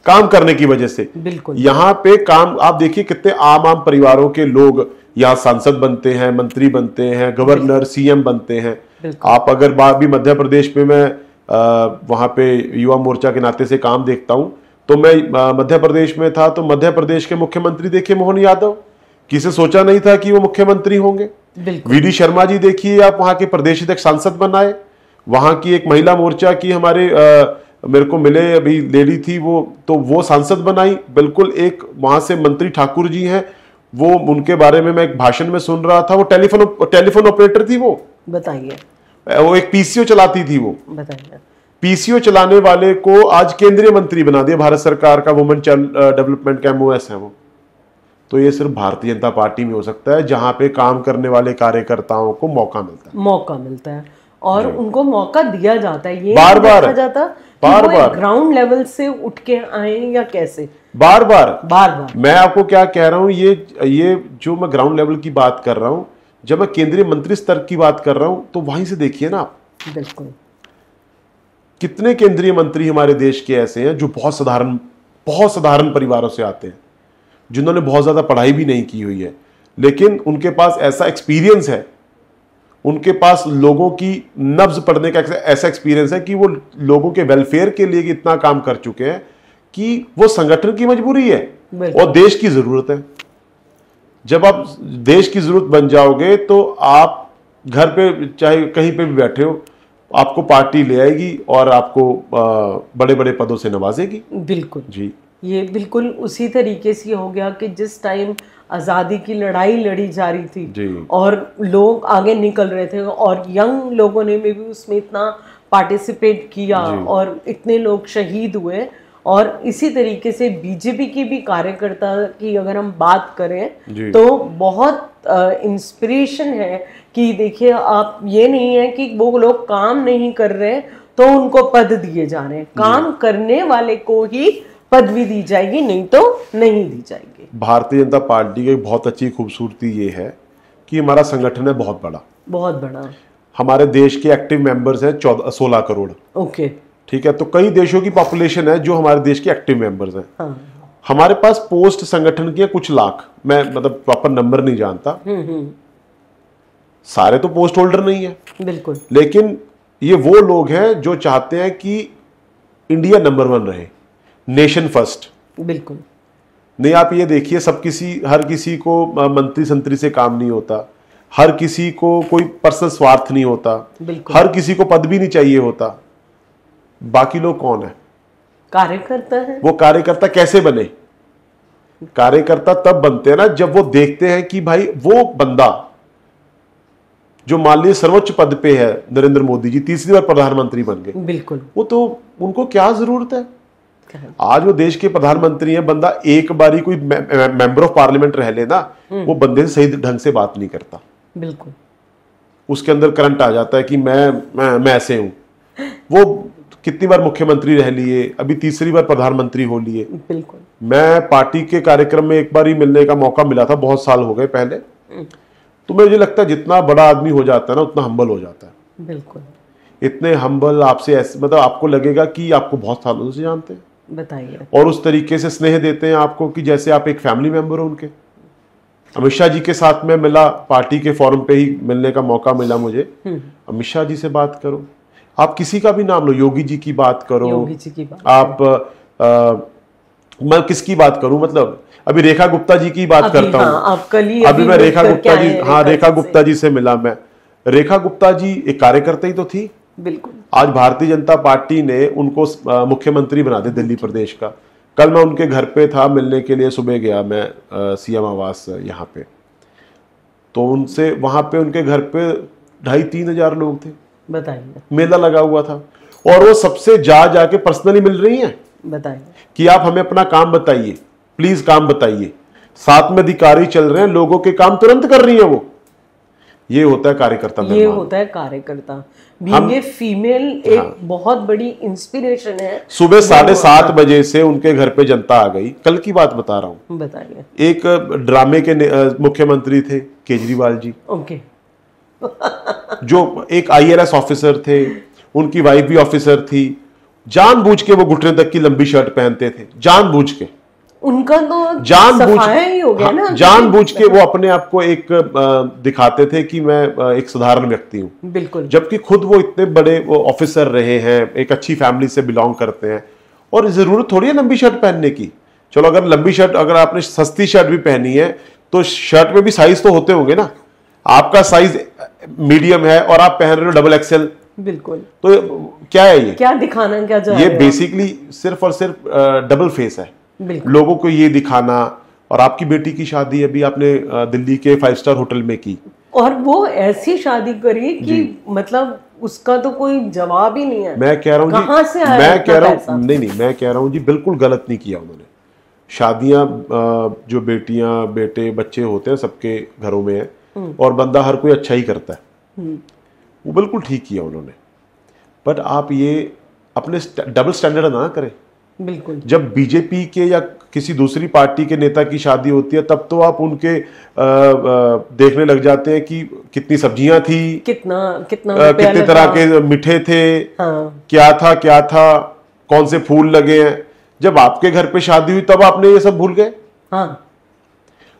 काम करने की वजह से। बिल्कुल। यहाँ पे काम आप देखिए कितने आम परिवारों के लोग यहाँ सांसद बनते हैं, मंत्री बनते हैं, गवर्नर, सीएम बनते हैं। आप अगर बात भी मध्य प्रदेश में, मैं वहां पे युवा मोर्चा के नाते से काम देखता हूं, तो मैं मध्य प्रदेश में था तो मध्य प्रदेश के मुख्यमंत्री देखिए मोहन यादव, किसी सोचा नहीं था कि वो मुख्यमंत्री होंगे। वीडी शर्मा जी देखिए आप वहां के प्रदेश अध्यक्ष सांसद बनाए। वहां की एक महिला मोर्चा की हमारे मेरे को मिले अभी लेडी थी वो सांसद बनाई। बिल्कुल एक वहां से मंत्री ठाकुर जी हैं, वो उनके बारे में मैं एक भाषण में सुन रहा था, वो टेलीफोन ऑपरेटर थी। वो बताइए, वो एक पीसीओ चलाती थी। वो बताइए, पीसीओ चलाने वाले को आज केंद्रीय मंत्री बना दिया भारत सरकार का, वुमेन चाइल्ड डेवलपमेंट का MOS है वो। तो ये सिर्फ भारतीय जनता पार्टी में हो सकता है जहां पे काम करने वाले कार्यकर्ताओं को मौका मिलता है और उनको मौका दिया जाता है। ये बार बार जाता ग्राउंड लेवल से उठ के आए या कैसे, बार बार मैं आपको क्या कह रहा हूं, ये जो मैं ग्राउंड लेवल की बात कर रहा हूं, जब मैं केंद्रीय मंत्री स्तर की बात कर रहा हूं तो वहीं से देखिए ना आप। बिल्कुल। कितने केंद्रीय मंत्री हमारे देश के ऐसे हैं जो बहुत साधारण परिवारों से आते हैं, जिन्होंने बहुत ज्यादा पढ़ाई भी नहीं की हुई है, लेकिन उनके पास ऐसा एक्सपीरियंस है, उनके पास लोगों की नब्ज पढ़ने का ऐसा एक्सपीरियंस है कि वो लोगों के वेलफेयर के लिए इतना काम कर चुके हैं कि वो संगठन की मजबूरी है और देश की जरूरत है। जब आप देश की जरूरत बन जाओगे तो आप घर पे चाहे कहीं पे भी बैठे हो, आपको पार्टी ले आएगी और आपको बड़े बड़े पदों से नवाजेगी। बिल्कुल जी, ये बिल्कुल उसी तरीके से हो गया कि जिस टाइम आज़ादी की लड़ाई लड़ी जा रही थी और लोग आगे निकल रहे थे और यंग लोगों ने भी उसमें इतना पार्टिसिपेट किया और इतने लोग शहीद हुए। और इसी तरीके से बीजेपी की भी कार्यकर्ता की अगर हम बात करें तो बहुत इंस्पिरेशन है कि देखिए आप, ये नहीं है कि वो लोग काम नहीं कर रहे तो उनको पद दिए जा रहे हैं। काम करने वाले को ही पदवी दी जाएगी, नहीं तो नहीं दी जाएगी। भारतीय जनता पार्टी की बहुत अच्छी खूबसूरती ये है कि हमारा संगठन है बहुत बड़ा, बहुत बड़ा। हमारे देश के एक्टिव मेंबर्स हैं 16 करोड़। ओके, ठीक है, तो कई देशों की पॉपुलेशन है जो हमारे देश के एक्टिव मेंबर्स हैं। हाँ। हमारे पास पोस्ट संगठन के कुछ लाख, मैं मतलब प्रॉपर नंबर नहीं जानता, सारे तो पोस्ट होल्डर नहीं है बिल्कुल, लेकिन ये वो लोग हैं जो चाहते हैं कि इंडिया नंबर 1 रहे, नेशन फर्स्ट। बिल्कुल नहीं, आप ये देखिए, हर किसी को मंत्री संतरी से काम नहीं होता, हर किसी को कोई पर्सनल स्वार्थ नहीं होता, हर किसी को पद भी नहीं चाहिए होता। बाकी लोग कौन है? कार्यकर्ता है। वो कार्यकर्ता कैसे बने? कार्यकर्ता तब बनते हैं ना जब वो देखते हैं कि भाई वो बंदा जो मान लीजिए सर्वोच्च पद पे है, नरेंद्र मोदी जी तीसरी बार प्रधानमंत्री बन गए, बिल्कुल, वो तो उनको क्या जरूरत है? आज वो देश के प्रधानमंत्री हैं, बंदा एक बारी कोई मेंबर ऑफ पार्लियामेंट रह लेना, वो बंदे से सही ढंग से बात नहीं करता। बिल्कुल, उसके अंदर करंट आ जाता है कि मैं ऐसे हूं। वो कितनी बार मुख्यमंत्री रह लिए, अभी तीसरी बार प्रधानमंत्री हो लिए। बिल्कुल, मैं पार्टी के कार्यक्रम में एक बार ही मिलने का मौका मिला था, बहुत साल हो गए पहले। तो मुझे लगता है जितना बड़ा आदमी हो जाता है ना, उतना हम्बल हो जाता है। बिल्कुल, इतने हम्बल आपसे ऐसे, मतलब आपको लगेगा कि आपको बहुत सालों से जानते हैं। बताइए। और उस तरीके से स्नेह देते हैं आपको कि जैसे आप एक फैमिली मेंबर हो उनके। अमित शाह जी के साथ में मिला, पार्टी के फोरम पे ही मिलने का मौका मिला मुझे। अमित शाह जी से बात करो, आप किसी का भी नाम लो, योगी जी की बात करो, योगी जी की बात आप मैं किसकी बात करूं, मतलब अभी रेखा गुप्ता जी की बात करता हूं। आप कल ही अभी मैं रेखा गुप्ता जी, हाँ रेखा गुप्ता जी से मिला मैं। रेखा गुप्ता जी एक कार्यकर्ता ही तो थी। बिल्कुल, आज भारतीय जनता पार्टी ने उनको मुख्यमंत्री बना दे दिल्ली प्रदेश का। कल मैं उनके घर पे था मिलने के लिए, सुबह गया मैं सीएम आवास यहाँ पे, तो उनसे वहां पे उनके घर पे 2,500-3 हजार लोग थे। बताइए, मेला लगा हुआ था, और वो सबसे जाके पर्सनली मिल रही हैं। बताइए कि आप हमें अपना काम बताइए, प्लीज काम बताइए। साथ में अधिकारी चल रहे हैं, लोगों के काम तुरंत कर रही है वो। ये होता है कार्यकर्ता, ये होता है कार्यकर्ता। बीइंग ए फीमेल एक बहुत बड़ी इंस्पिरेशन है। सुबह 7:30 बजे से उनके घर पे जनता आ गई। कल की बात बता रहा हूँ। बताइए। एक ड्रामे के मुख्यमंत्री थे केजरीवाल जी। ओके। जो एक IAS ऑफिसर थे, उनकी वाइफ भी ऑफिसर थी। जानबूझ के वो घुटने तक की लंबी शर्ट पहनते थे, जानबूझ के। उनका तो ही हो गया ना, जानबूझ के वो अपने आप को एक दिखाते थे कि मैं एक साधारण व्यक्ति हूं। बिल्कुल, जबकि खुद वो इतने बड़े वो ऑफिसर रहे हैं, एक अच्छी फैमिली से बिलोंग करते हैं, और जरूरत थोड़ी है लंबी शर्ट पहनने की। चलो अगर लंबी शर्ट, अगर आपने सस्ती शर्ट भी पहनी है तो शर्ट में भी साइज तो होते होंगे ना। आपका साइज मीडियम है और आप पहन रहे हो XXL। बिल्कुल, तो क्या है ये? क्या दिखाना, क्या जा ये बेसिकली सिर्फ और सिर्फ डबल फेस है। लोगों को ये दिखाना। और आपकी बेटी की शादी अभी आपने दिल्ली के 5 स्टार होटल में की, और वो ऐसी शादी करी कि मतलब उसका तो कोई जवाब ही नहीं है। मैं कह रहा हूँ कहाँ से आया, मैं कह रहा हूँ नहीं, मैं कह रहा हूँ जी बिल्कुल गलत नहीं किया उन्होंने। शादियां जो बेटियां बेटे बच्चे होते हैं सबके घरों में है, और बंदा हर कोई अच्छा ही करता है, वो बिल्कुल ठीक किया उन्होंने। बट आप ये अपने डबल स्टैंडर्ड ना करें। बिल्कुल, जब बीजेपी के या किसी दूसरी पार्टी के नेता की शादी होती है तब तो आप उनके देखने लग जाते हैं कि कितनी सब्जियां थी, कितने तरह के मीठे थे, हाँ। क्या था, कौन से फूल लगे हैं। जब आपके घर पे शादी हुई तब आपने ये सब भूल गए। हाँ।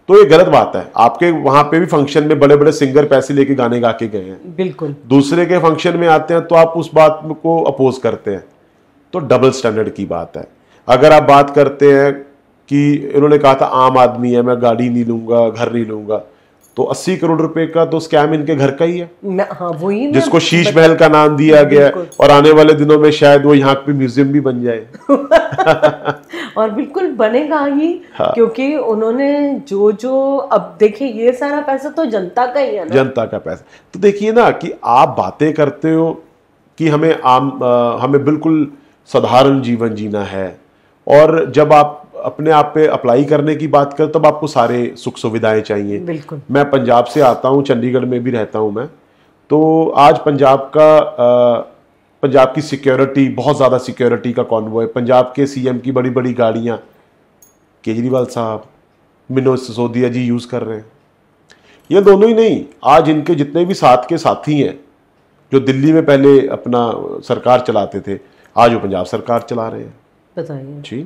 तो ये गलत बात है। आपके वहां पे भी फंक्शन में बड़े बड़े सिंगर पैसे लेके गाने गा के गए हैं, बिल्कुल। दूसरे के फंक्शन में आते हैं तो आप उस बात को अपोज करते हैं। तो डबल स्टैंडर्ड की बात है। अगर आप बात करते हैं कि इन्होंने कहा था आम आदमी है, मैं गाड़ी नहीं लूंगा, घर नहीं लूंगा, तो 80 करोड़ रुपए का तो स्कैम इनके घर का ही है। हाँ, वही जिसको शीश महल का नाम दिया गया, और आने वाले दिनों में शायद वो यहाँ पे म्यूजियम भी बन जाए। और बिल्कुल बनेगा ही। हाँ। क्योंकि उन्होंने जो अब देखिए, ये सारा पैसा तो जनता का ही है ना, जनता का पैसा। तो देखिए ना कि आप बातें करते हो कि हमें बिल्कुल साधारण जीवन जीना है, और जब आप अपने आप पे अप्लाई करने की बात करें तब आपको सारे सुख सुविधाएं चाहिए। बिल्कुल। मैं पंजाब से आता हूं, चंडीगढ़ में भी रहता हूं मैं। तो आज पंजाब पंजाब की सिक्योरिटी, बहुत ज़्यादा सिक्योरिटी का कॉन्वॉय, पंजाब के सीएम की बड़ी बड़ी गाड़ियाँ केजरीवाल साहब, मनोज सिसोदिया जी यूज़ कर रहे हैं। ये दोनों ही नहीं, आज इनके जितने भी साथ के साथी हैं जो दिल्ली में पहले अपना सरकार चलाते थे, आज वो पंजाब सरकार चला रहे हैं। बताइए जी।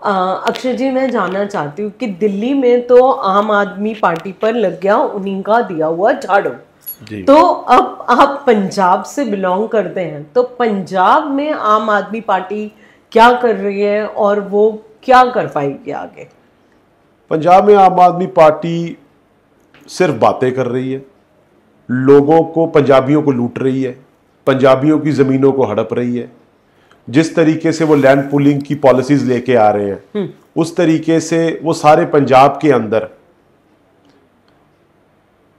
अक्षय जी, मैं जानना चाहती हूँ कि दिल्ली में तो आम आदमी पार्टी पर लग गया उन्हीं का दिया हुआ झाड़ू, तो अब आप पंजाब से बिलोंग करते हैं, तो पंजाब में आम आदमी पार्टी क्या कर रही है और वो क्या कर पाएगी आगे? पंजाब में आम आदमी पार्टी सिर्फ बातें कर रही है, लोगों को, पंजाबियों को लूट रही है, पंजाबियों की ज़मीनों को हड़प रही है। जिस तरीके से वो लैंड पूलिंग की पॉलिसीज लेके आ रहे हैं, उस तरीके से वो सारे पंजाब के अंदर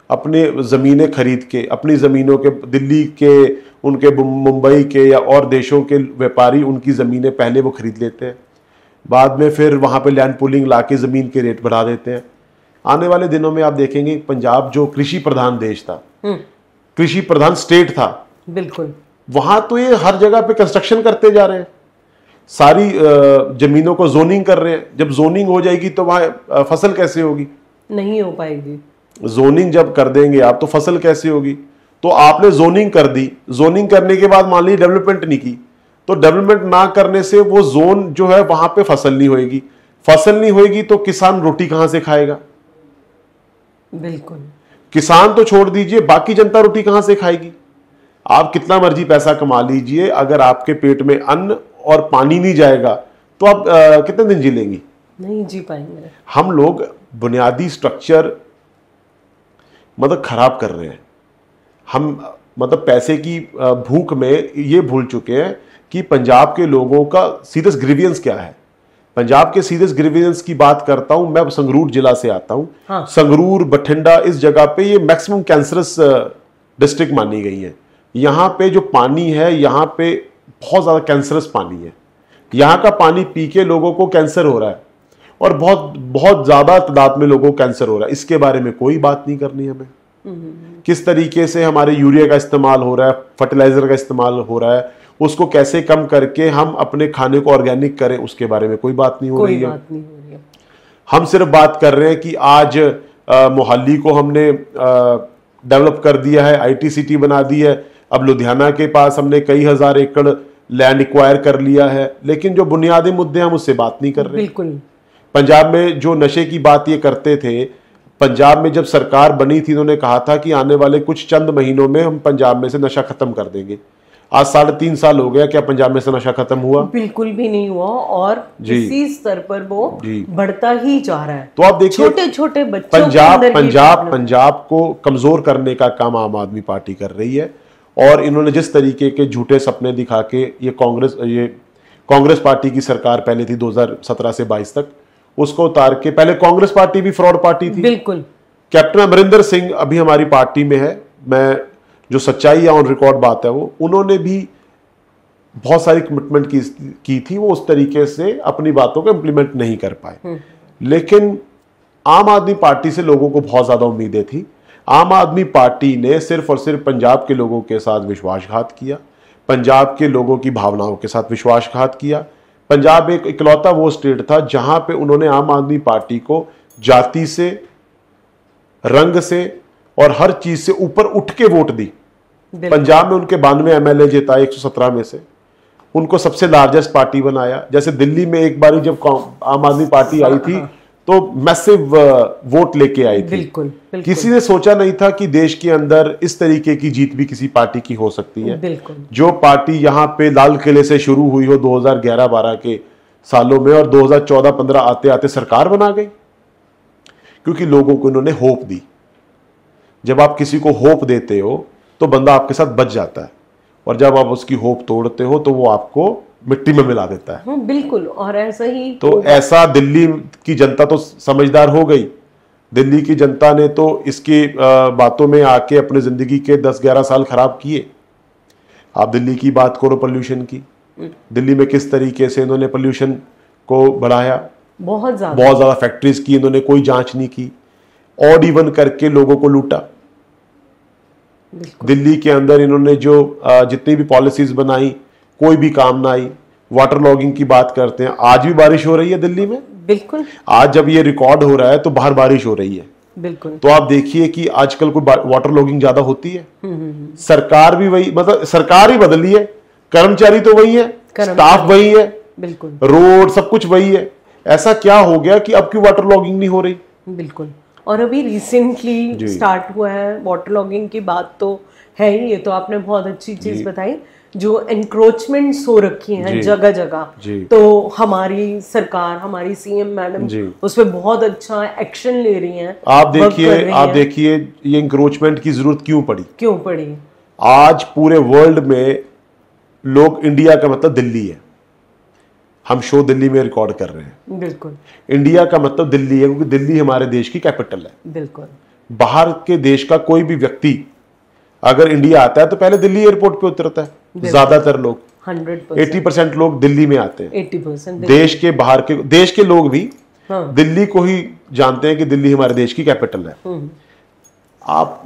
अपने ज़मीनें खरीद के, अपनी ज़मीनों के, दिल्ली के, उनके मुंबई के या और देशों के व्यापारी उनकी ज़मीनें पहले वो खरीद लेते हैं, बाद में फिर वहाँ पे लैंड पूलिंग ला के ज़मीन के रेट बढ़ा देते हैं। आने वाले दिनों में आप देखेंगे पंजाब जो कृषि प्रधान देश था, कृषि प्रधान स्टेट था, बिल्कुल, वहां तो ये हर जगह पे कंस्ट्रक्शन करते जा रहे हैं, सारी जमीनों को जोनिंग कर रहे हैं। जब जोनिंग हो जाएगी तो वहां फसल कैसे होगी? नहीं हो पाएगी। जोनिंग जब कर देंगे आप तो फसल कैसे होगी? तो आपने जोनिंग कर दी, जोनिंग करने के बाद मान लीजिए डेवलपमेंट नहीं की, तो डेवलपमेंट ना करने से वो जोन जो है वहां पे फसल नहीं होएगी, फसल नहीं होएगी तो किसान रोटी कहां से खाएगा? बिल्कुल, किसान तो छोड़ दीजिए, बाकी जनता रोटी कहां से खाएगी? आप कितना मर्जी पैसा कमा लीजिए, अगर आपके पेट में अन्न और पानी नहीं जाएगा तो आप कितने दिन जी लेंगी? नहीं जी पाएंगे। हम लोग बुनियादी स्ट्रक्चर मतलब खराब कर रहे हैं। हम मतलब पैसे की भूख में ये भूल चुके हैं कि पंजाब के लोगों का सीरियस ग्रीवियंस क्या है। पंजाब के सीरियस ग्रीवियंस की बात करता हूं, मैं संगरूर जिला से आता हूं। हाँ। संगरूर, बठिंडा, इस जगह पे ये मैक्सिमम कैंसरस डिस्ट्रिक्ट मानी गई है। यहाँ पे जो पानी है, यहाँ पे बहुत ज़्यादा कैंसरस पानी है। यहाँ का पानी पी के लोगों को कैंसर हो रहा है और बहुत बहुत ज़्यादा तादाद में लोगों को कैंसर हो रहा है। इसके बारे में कोई बात नहीं करनी हमें। किस तरीके से हमारे यूरिया का इस्तेमाल हो रहा है, फर्टिलाइजर का इस्तेमाल हो रहा है, उसको कैसे कम करके हम अपने खाने को ऑर्गेनिक करें, उसके बारे में कोई बात नहीं हो रही है। हम सिर्फ बात कर रहे हैं कि आज मोहाली को हमने डेवलप कर दिया है, IT सिटी बना दी है, अब लुधियाना के पास हमने कई हजार एकड़ लैंड एक्वायर कर लिया है, लेकिन जो बुनियादी मुद्दे हम उससे बात नहीं कर रहे। बिल्कुल। पंजाब में जो नशे की बात ये करते थे, पंजाब में जब सरकार बनी थी इन्होंने कहा था कि आने वाले कुछ चंद महीनों में हम पंजाब में से नशा खत्म कर देंगे। आज 3.5 साल हो गया, क्या पंजाब में से नशा खत्म हुआ? बिल्कुल भी नहीं हुआ और इसी स्तर पर वो बढ़ता ही जा रहा है। तो आप देखिए छोटे छोटे बच्चों पंजाब को कमजोर करने का काम आम आदमी पार्टी कर रही है। और इन्होंने जिस तरीके के झूठे सपने दिखा के ये कांग्रेस पार्टी की सरकार पहले थी 2017 से 22 तक, उसको उतार के, पहले कांग्रेस पार्टी भी फ्रॉड पार्टी थी। बिल्कुल। कैप्टन अमरिंदर सिंह अभी हमारी पार्टी में है, मैं जो सच्चाई या ऑन रिकॉर्ड बात है वो, उन्होंने भी बहुत सारी कमिटमेंट की थी, वो उस तरीके से अपनी बातों को इंप्लीमेंट नहीं कर पाए। लेकिन आम आदमी पार्टी से लोगों को बहुत ज्यादा उम्मीदें थी। आम आदमी पार्टी ने सिर्फ और सिर्फ पंजाब के लोगों के साथ विश्वासघात किया, पंजाब के लोगों की भावनाओं के साथ विश्वासघात किया। पंजाब एक इकलौता वो स्टेट था जहां पे उन्होंने आम आदमी पार्टी को जाति से, रंग से और हर चीज से ऊपर उठ के वोट दी। पंजाब में उनके 92 MLA जिताए 117 में से, उनको सबसे लार्जेस्ट पार्टी बनाया। जैसे दिल्ली में एक बारी जब आम आदमी पार्टी आई थी तो मैसिव वोट लेके आई थी। बिल्कुल। किसी ने सोचा नहीं था कि देश के अंदर इस तरीके की जीत भी किसी पार्टी की हो सकती है। बिल्कुल। जो पार्टी यहाँ पे लाल किले से शुरू हुई हो 2011-12 के सालों में और 2014-15 आते आते सरकार बना गई, क्योंकि लोगों को इन्होंने होप दी। जब आप किसी को होप देते हो तो बंदा आपके साथ बच जाता है, और जब आप उसकी होप तोड़ते हो तो वो आपको मिट्टी में मिला देता है। बिल्कुल। और ऐसा ही तो ऐसा दिल्ली की जनता तो समझदार हो गई। दिल्ली की जनता ने तो इसकी बातों में आके अपने जिंदगी के 10-11 साल खराब किए। आप दिल्ली की बात करो, पोल्यूशन की, दिल्ली में किस तरीके से इन्होंने पोल्यूशन को बढ़ाया, बहुत ज्यादा फैक्ट्रीज की इन्होंने, कोई जांच नहीं की, ऑड इवन करके लोगों को लूटा। दिल्ली के अंदर इन्होंने जो जितनी भी पॉलिसीज बनाई, कोई भी काम ना आई। वाटर लॉगिंग की बात करते हैं, आज भी बारिश हो रही है दिल्ली में। बिल्कुल। आज जब ये रिकॉर्ड हो रहा है तो बाहर बारिश हो रही है। बिल्कुल। तो आप देखिए कि आजकल कोई वाटर लॉगिंग ज्यादा होती है। सरकार भी वही, मतलब सरकार ही बदली है, कर्मचारी तो वही है, स्टाफ वही है, बिल्कुल, रोड सब कुछ वही है। ऐसा क्या हो गया कि अब क्यों वाटर लॉगिंग नहीं हो रही? बिल्कुल। और अभी रिसेंटली स्टार्ट हुआ है वाटर लॉगिंग की बात तो है ही। ये तो आपने बहुत अच्छी चीज बताई, जो एनक्रोचमेंट्स हो रखी हैं जगह जगह, तो हमारी सरकार, हमारी सीएम मैडम उस पर बहुत अच्छा एक्शन ले रही हैं। आप देखिए ये एनक्रोचमेंट की जरूरत क्यों पड़ी? आज पूरे वर्ल्ड में लोग, इंडिया का मतलब दिल्ली है, हम शो दिल्ली में रिकॉर्ड कर रहे हैं। बिल्कुल। इंडिया का मतलब दिल्ली है क्योंकि दिल्ली हमारे देश की कैपिटल है। बिल्कुल। बाहर के देश का कोई भी व्यक्ति अगर इंडिया आता है तो पहले दिल्ली एयरपोर्ट पे उतरता है। ज्यादातर लोग 80% लोग दिल्ली में आते हैं। 80% देश के बाहर के, देश के लोग भी दिल्ली को ही जानते हैं कि दिल्ली हमारे देश की कैपिटल है।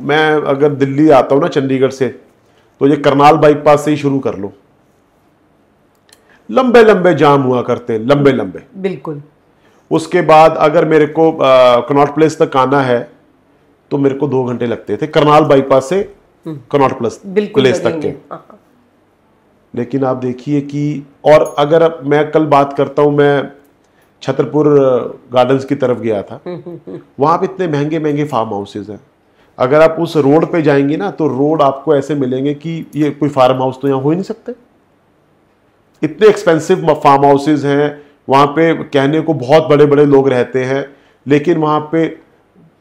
मैं अगर दिल्ली आता हूं ना चंडीगढ़ से, तो ये करनाल बाईपास से ही शुरू कर लो, लंबे लंबे जाम हुआ करते, लंबे लंबे। बिल्कुल। उसके बाद अगर मेरे को कनॉट प्लेस तक आना है तो मेरे को 2 घंटे लगते थे, करनाल बाईपास से कनॉट प्लेस तक के। लेकिन आप देखिए कि, और अगर मैं कल बात करता हूं, मैं छतरपुर गार्डन्स की तरफ गया था, वहां पे इतने महंगे महंगे फार्म हाउसेज हैं। अगर आप उस रोड पे जाएंगे ना तो रोड आपको ऐसे मिलेंगे कि ये कोई फार्म हाउस तो यहां हो ही नहीं सकते। इतने एक्सपेंसिव फार्म हाउसेज हैं वहां पे, कहने को बहुत बड़े बड़े लोग रहते हैं, लेकिन वहां पे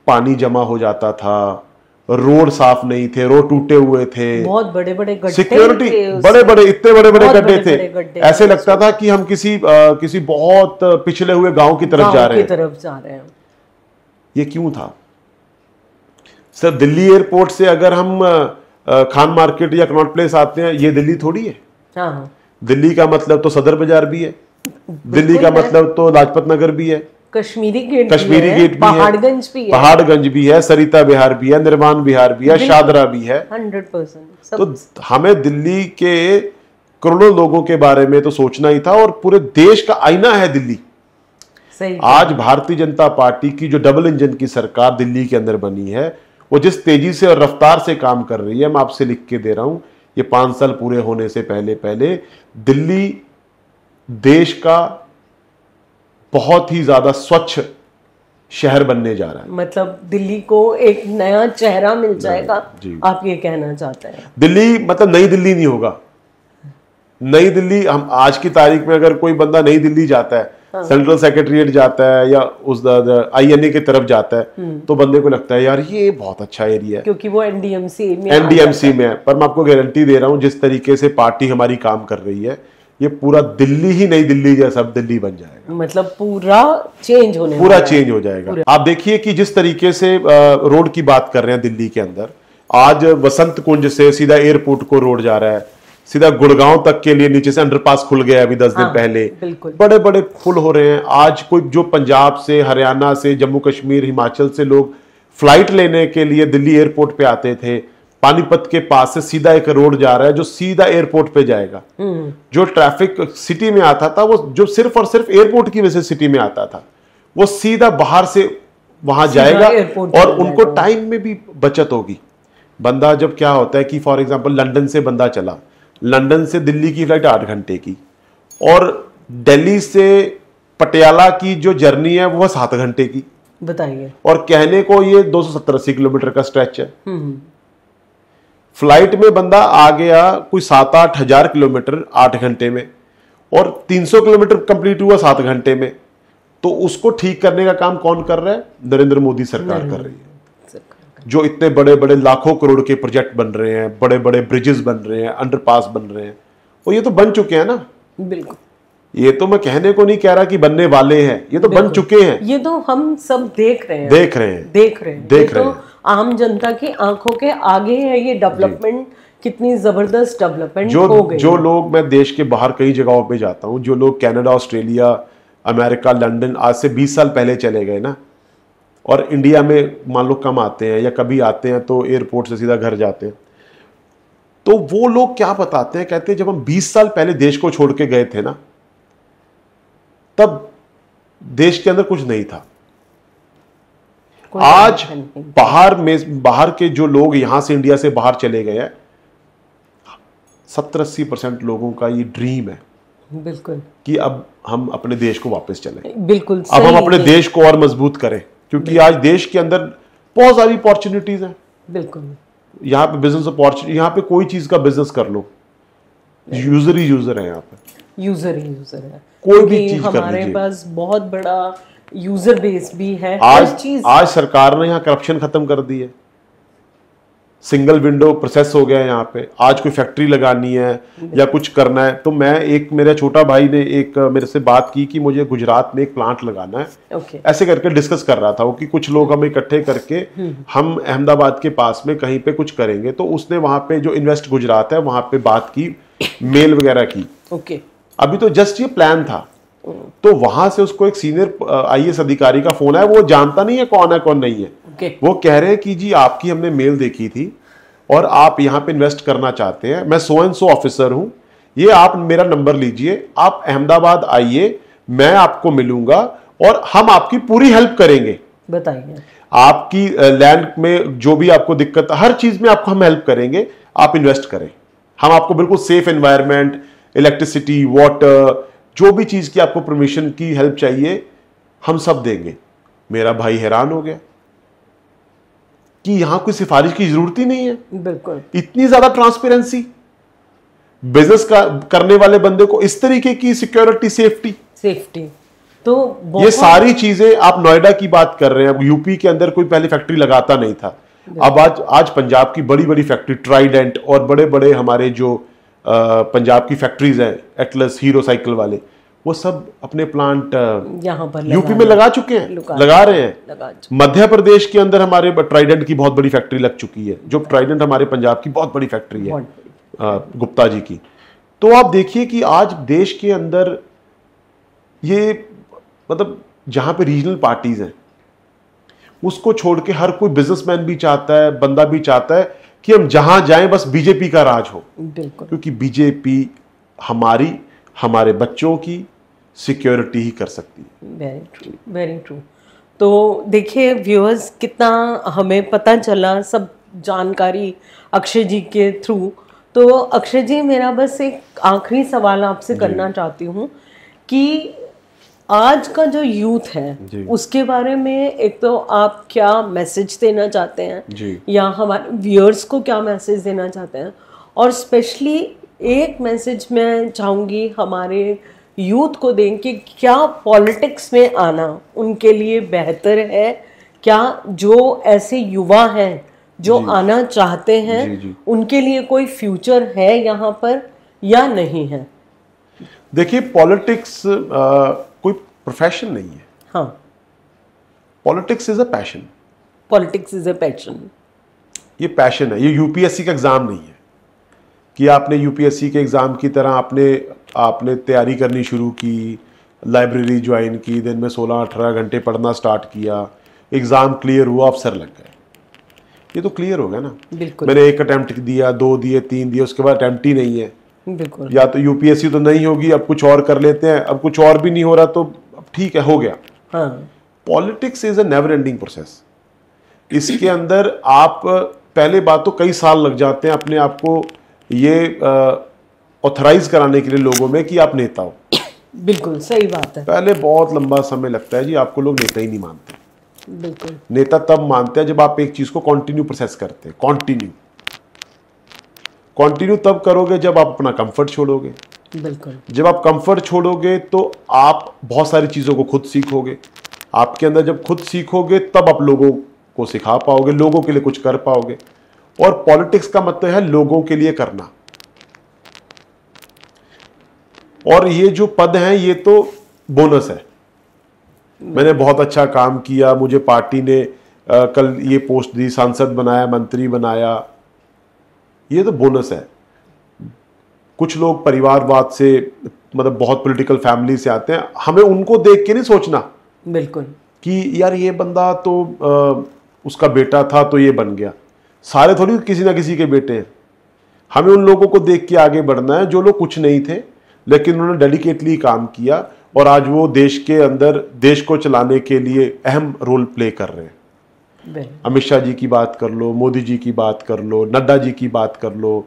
पानी जमा हो जाता था, रोड साफ नहीं थे, रोड टूटे हुए थे, बहुत बड़े बड़े गड्ढे, सिक्योरिटी बड़े बड़े, इतने बड़े बड़े गड्ढे थे, ऐसे लगता था कि हम किसी बहुत पिछले हुए गांव की तरफ जा रहे हैं। ये क्यों था सर? दिल्ली एयरपोर्ट से अगर हम खान मार्केट या कनॉट प्लेस आते हैं, ये दिल्ली थोड़ी है। हाँ। दिल्ली का मतलब तो सदर बाजार भी है, दिल्ली का मतलब तो लाजपत नगर भी है, कश्मीरी गेट भी है, पहाड़गंज भी है, सरिता विहार भी है, निर्माण विहार भी है, शादरा भी है। 100%। तो हमें दिल्ली के करोड़ों लोगों के बारे में तो सोचना ही था, और पूरे देश का आईना है दिल्ली। सही। आज भारतीय जनता पार्टी की जो डबल इंजन की सरकार दिल्ली के अंदर बनी है, वो जिस तेजी से और रफ्तार से काम कर रही है, मैं आपसे लिख के दे रहा हूं, ये 5 साल पूरे होने से पहले दिल्ली देश का बहुत ही ज्यादा स्वच्छ शहर बनने जा रहा है। मतलब दिल्ली को एक नया चेहरा मिल जाएगा, आप ये कहना चाहते हैं? दिल्ली मतलब नई दिल्ली नहीं होगा। नई दिल्ली, हम आज की तारीख में अगर कोई बंदा नई दिल्ली जाता है, सेंट्रल सेक्रेटरीट जाता है या उस INA की तरफ जाता है, तो बंदे को लगता है यार ये बहुत अच्छा एरिया है, क्योंकि वो NDMC में है। पर मैं आपको गारंटी दे रहा हूं, जिस तरीके से पार्टी हमारी काम कर रही है, ये पूरा दिल्ली ही नई दिल्ली जैसा दिल्ली बन जाएगा। मतलब पूरा चेंज हो जाएगा। आप देखिए कि जिस तरीके से रोड की बात कर रहे हैं दिल्ली के अंदर, आज वसंत कुंज से सीधा एयरपोर्ट को रोड जा रहा है, सीधा गुड़गांव तक के लिए नीचे से अंडरपास खुल गया अभी 10 दिन पहले। बड़े बड़े पुल हो रहे हैं। आज कोई जो पंजाब से, हरियाणा से, जम्मू कश्मीर, हिमाचल से लोग फ्लाइट लेने के लिए दिल्ली एयरपोर्ट पे आते थे, पानीपत के पास से सीधा एक रोड जा रहा है जो सीधा एयरपोर्ट पे जाएगा। जो ट्रैफिक सिटी में आता था, वो जो सिर्फ और सिर्फ एयरपोर्ट की वजह से सिटी में आता था, वो सीधा बाहर से वहां जाएगा, और उनको टाइम में भी बचत होगी। बंदा जब क्या होता है कि फॉर एग्जांपल लंदन से बंदा चला, लंदन से दिल्ली की फ्लाइट 8 घंटे की, और दिल्ली से पटियाला की जो जर्नी है वो 7 घंटे की, बताइए। और कहने को ये 270-80 किलोमीटर का स्ट्रेच है। फ्लाइट में बंदा आ गया कोई 7-8 हजार किलोमीटर 8 घंटे में, और 300 किलोमीटर कंप्लीट हुआ 7 घंटे में। तो उसको ठीक करने का काम कौन कर रहा है? नरेंद्र मोदी सरकार कर रही है। जो इतने बड़े बड़े लाखों करोड़ के प्रोजेक्ट बन रहे हैं, बड़े बड़े ब्रिजेस बन रहे हैं, अंडरपास बन रहे हैं, और ये तो बन चुके हैं ना। बिल्कुल। ये तो मैं कहने को नहीं कह रहा कि बनने वाले हैं, ये तो बन चुके हैं। ये तो हम सब देख रहे हैं। आम जनता की आंखों के आगे है ये डेवलपमेंट, कितनी जबरदस्त डेवलपमेंट हो गई। जो लोग, मैं देश के बाहर कई जगहों पे जाता हूँ, जो लोग कनाडा, ऑस्ट्रेलिया, अमेरिका, लंदन आज से 20 साल पहले चले गए ना, और इंडिया में मान लो कम आते हैं या कभी आते हैं तो एयरपोर्ट से सीधा घर जाते हैं, तो वो लोग क्या बताते हैं, कहते हैं जब हम 20 साल पहले देश को छोड़ के गए थे ना, तब देश के अंदर कुछ नहीं था। आज बाहर के जो लोग यहां से, इंडिया से बाहर चले गए हैं, 70-80% लोगों का ये ड्रीम है बिल्कुल कि अब हम अपने देश को वापस चलें, बिल्कुल अब हम अपने देश को और मजबूत करें, क्योंकि आज देश के अंदर बहुत सारी अपॉर्चुनिटीज हैं। बिल्कुल यहाँ पे बिजनेस अपॉर्चुनिटी, यहाँ पे कोई चीज का बिजनेस कर लो, यूजर ही यूजर है, यहाँ पे यूजर ही यूजर है, कोई भी चीज कर हमारे पास बहुत बड़ा यूजर बेस भी है। आज सरकार ने यहाँ करप्शन खत्म कर दी है, सिंगल विंडो प्रोसेस हो गया है यहाँ पे। आज कोई फैक्ट्री लगानी है या कुछ करना है तो मेरा छोटा भाई ने मेरे से बात की कि मुझे गुजरात में एक प्लांट लगाना है। ऐसे करके डिस्कस कर रहा था वो कि कुछ लोग हमें इकट्ठे करके हम अहमदाबाद के पास में कहीं पे कुछ करेंगे। तो उसने वहां पे जो इन्वेस्ट गुजरात है वहां पे बात की, मेल वगैरह की। अभी तो जस्ट ये प्लान था, तो वहां से उसको एक सीनियर IAS अधिकारी का फोन आया। वो जानता नहीं है कौन नहीं है। वो कह रहे हैं कि जी आपकी हमने मेल देखी थी और आप यहाँ पे इन्वेस्ट करना चाहते हैं, मैं सो एंड सो ऑफिसर हूं, ये आप मेरा नंबर लीजिए, आप अहमदाबाद आइए, मैं आपको मिलूंगा और हम आपकी पूरी हेल्प करेंगे। बताइए, आपकी लैंड में जो भी आपको दिक्कत, हर चीज में आपको हम हेल्प करेंगे, आप इन्वेस्ट करें। हम आपको बिल्कुल सेफ एनवायरनमेंट, इलेक्ट्रिसिटी, वाटर, जो भी चीज की आपको परमिशन की हेल्प चाहिए हम सब देंगे। मेरा भाई हैरान हो गया कि यहां कोई सिफारिश की जरूरत ही नहीं है। बिल्कुल, इतनी ज्यादा ट्रांसपेरेंसी, बिजनेस करने वाले बंदे को इस तरीके की सिक्योरिटी, सेफ्टी तो ये सारी चीजें। आप नोएडा की बात कर रहे हैं, अब यूपी के अंदर कोई पहले फैक्ट्री लगाता नहीं था, अब आज पंजाब की बड़ी बड़ी फैक्ट्री, ट्राइडेंट और बड़े बड़े हमारे जो पंजाब की फैक्ट्रीज हैं, एटलस, हीरो साइकिल वाले, वो सब अपने प्लांट यहाँ पर यूपी में लगा चुके हैं, लगा रहे हैं। मध्य प्रदेश के अंदर हमारे ट्राइडेंट की बहुत बड़ी फैक्ट्री लग चुकी है, जो ट्राइडेंट हमारे पंजाब की बहुत बड़ी फैक्ट्री है, गुप्ता जी की। तो आप देखिए कि आज देश के अंदर ये मतलब जहां पे रीजनल पार्टीज हैं, उसको छोड़ के हर कोई बिजनेसमैन भी चाहता है, बंदा भी चाहता है कि हम जहां जाएं बस बीजेपी का राज हो, क्योंकि बीजेपी हमारे बच्चों की सिक्योरिटी ही कर सकती है। Very true, very true. तो देखिए व्यूअर्स, कितना हमें पता चला सब जानकारी अक्षय जी के थ्रू। तो अक्षय जी, मेरा बस एक आखिरी सवाल आपसे करना चाहती हूँ कि आज का जो यूथ है उसके बारे में एक तो आप क्या मैसेज देना चाहते हैं, या हमारे व्यूअर्स को क्या मैसेज देना चाहते हैं, और स्पेशली एक मैसेज मैं चाहूँगी हमारे यूथ को दें कि क्या पॉलिटिक्स में आना उनके लिए बेहतर है, क्या जो ऐसे युवा हैं जो आना चाहते हैं उनके लिए कोई फ्यूचर है यहाँ पर या नहीं है? देखिए, पॉलिटिक्स कोई प्रोफेशन नहीं है। हाँ, politics is a passion. Politics is a passion. ये पैशन है, ये UPSC का एग्जाम नहीं है कि आपने UPSC के एग्जाम की तरह आपने तैयारी करनी शुरू की, लाइब्रेरी ज्वाइन की, दिन में 16-18 घंटे पढ़ना स्टार्ट किया, एग्जाम क्लियर हुआ, अफसर लग गए। ये तो क्लियर हो गया ना। बिल्कुल। मैंने 1 अटेम्प्ट दिया, 2 दिए, 3 दिए, उसके बाद अटेम्प्ट ही नहीं है। बिल्कुल। या तो UPSC तो नहीं होगी, अब कुछ और कर लेते हैं, अब कुछ और भी नहीं हो रहा तो अब ठीक है, हो गया। हाँ। Politics is a never ending process. इसके अंदर आप पहले बात तो कई साल लग जाते हैं अपने आप को ये ऑथराइज कराने के लिए लोगों में कि आप नेता हो। बिल्कुल सही बात है। पहले बहुत लंबा समय लगता है जी, आपको लोग नेता ही नहीं मानते। बिल्कुल। नेता तब मानते हैं जब आप एक चीज को कंटिन्यू प्रोसेस करते हैं। कंटिन्यू तब करोगे जब आप अपना कंफर्ट छोड़ोगे। बिल्कुल। जब आप कंफर्ट छोड़ोगे तो आप बहुत सारी चीजों को खुद सीखोगे। आपके अंदर जब खुद सीखोगे तब आप लोगों को सिखा पाओगे, लोगों के लिए कुछ कर पाओगे। और पॉलिटिक्स का मतलब है लोगों के लिए करना। और ये जो पद हैं ये तो बोनस है। मैंने बहुत अच्छा काम किया, मुझे पार्टी ने कल ये पोस्ट दी, सांसद बनाया, मंत्री बनाया, ये तो बोनस है। कुछ लोग परिवारवाद से, मतलब बहुत पॉलिटिकल फैमिली से आते हैं, हमें उनको देख के नहीं सोचना बिल्कुल कि यार ये बंदा तो उसका बेटा था तो ये बन गया। सारे थोड़ी किसी ना किसी के बेटे हैं। हमें उन लोगों को देख के आगे बढ़ना है जो लोग कुछ नहीं थे लेकिन उन्होंने डेडिकेटली काम किया और आज वो देश के अंदर देश को चलाने के लिए अहम रोल प्ले कर रहे हैं। अमित शाह जी की बात कर लो, मोदी जी की बात कर लो, नड्डा जी की बात कर लो,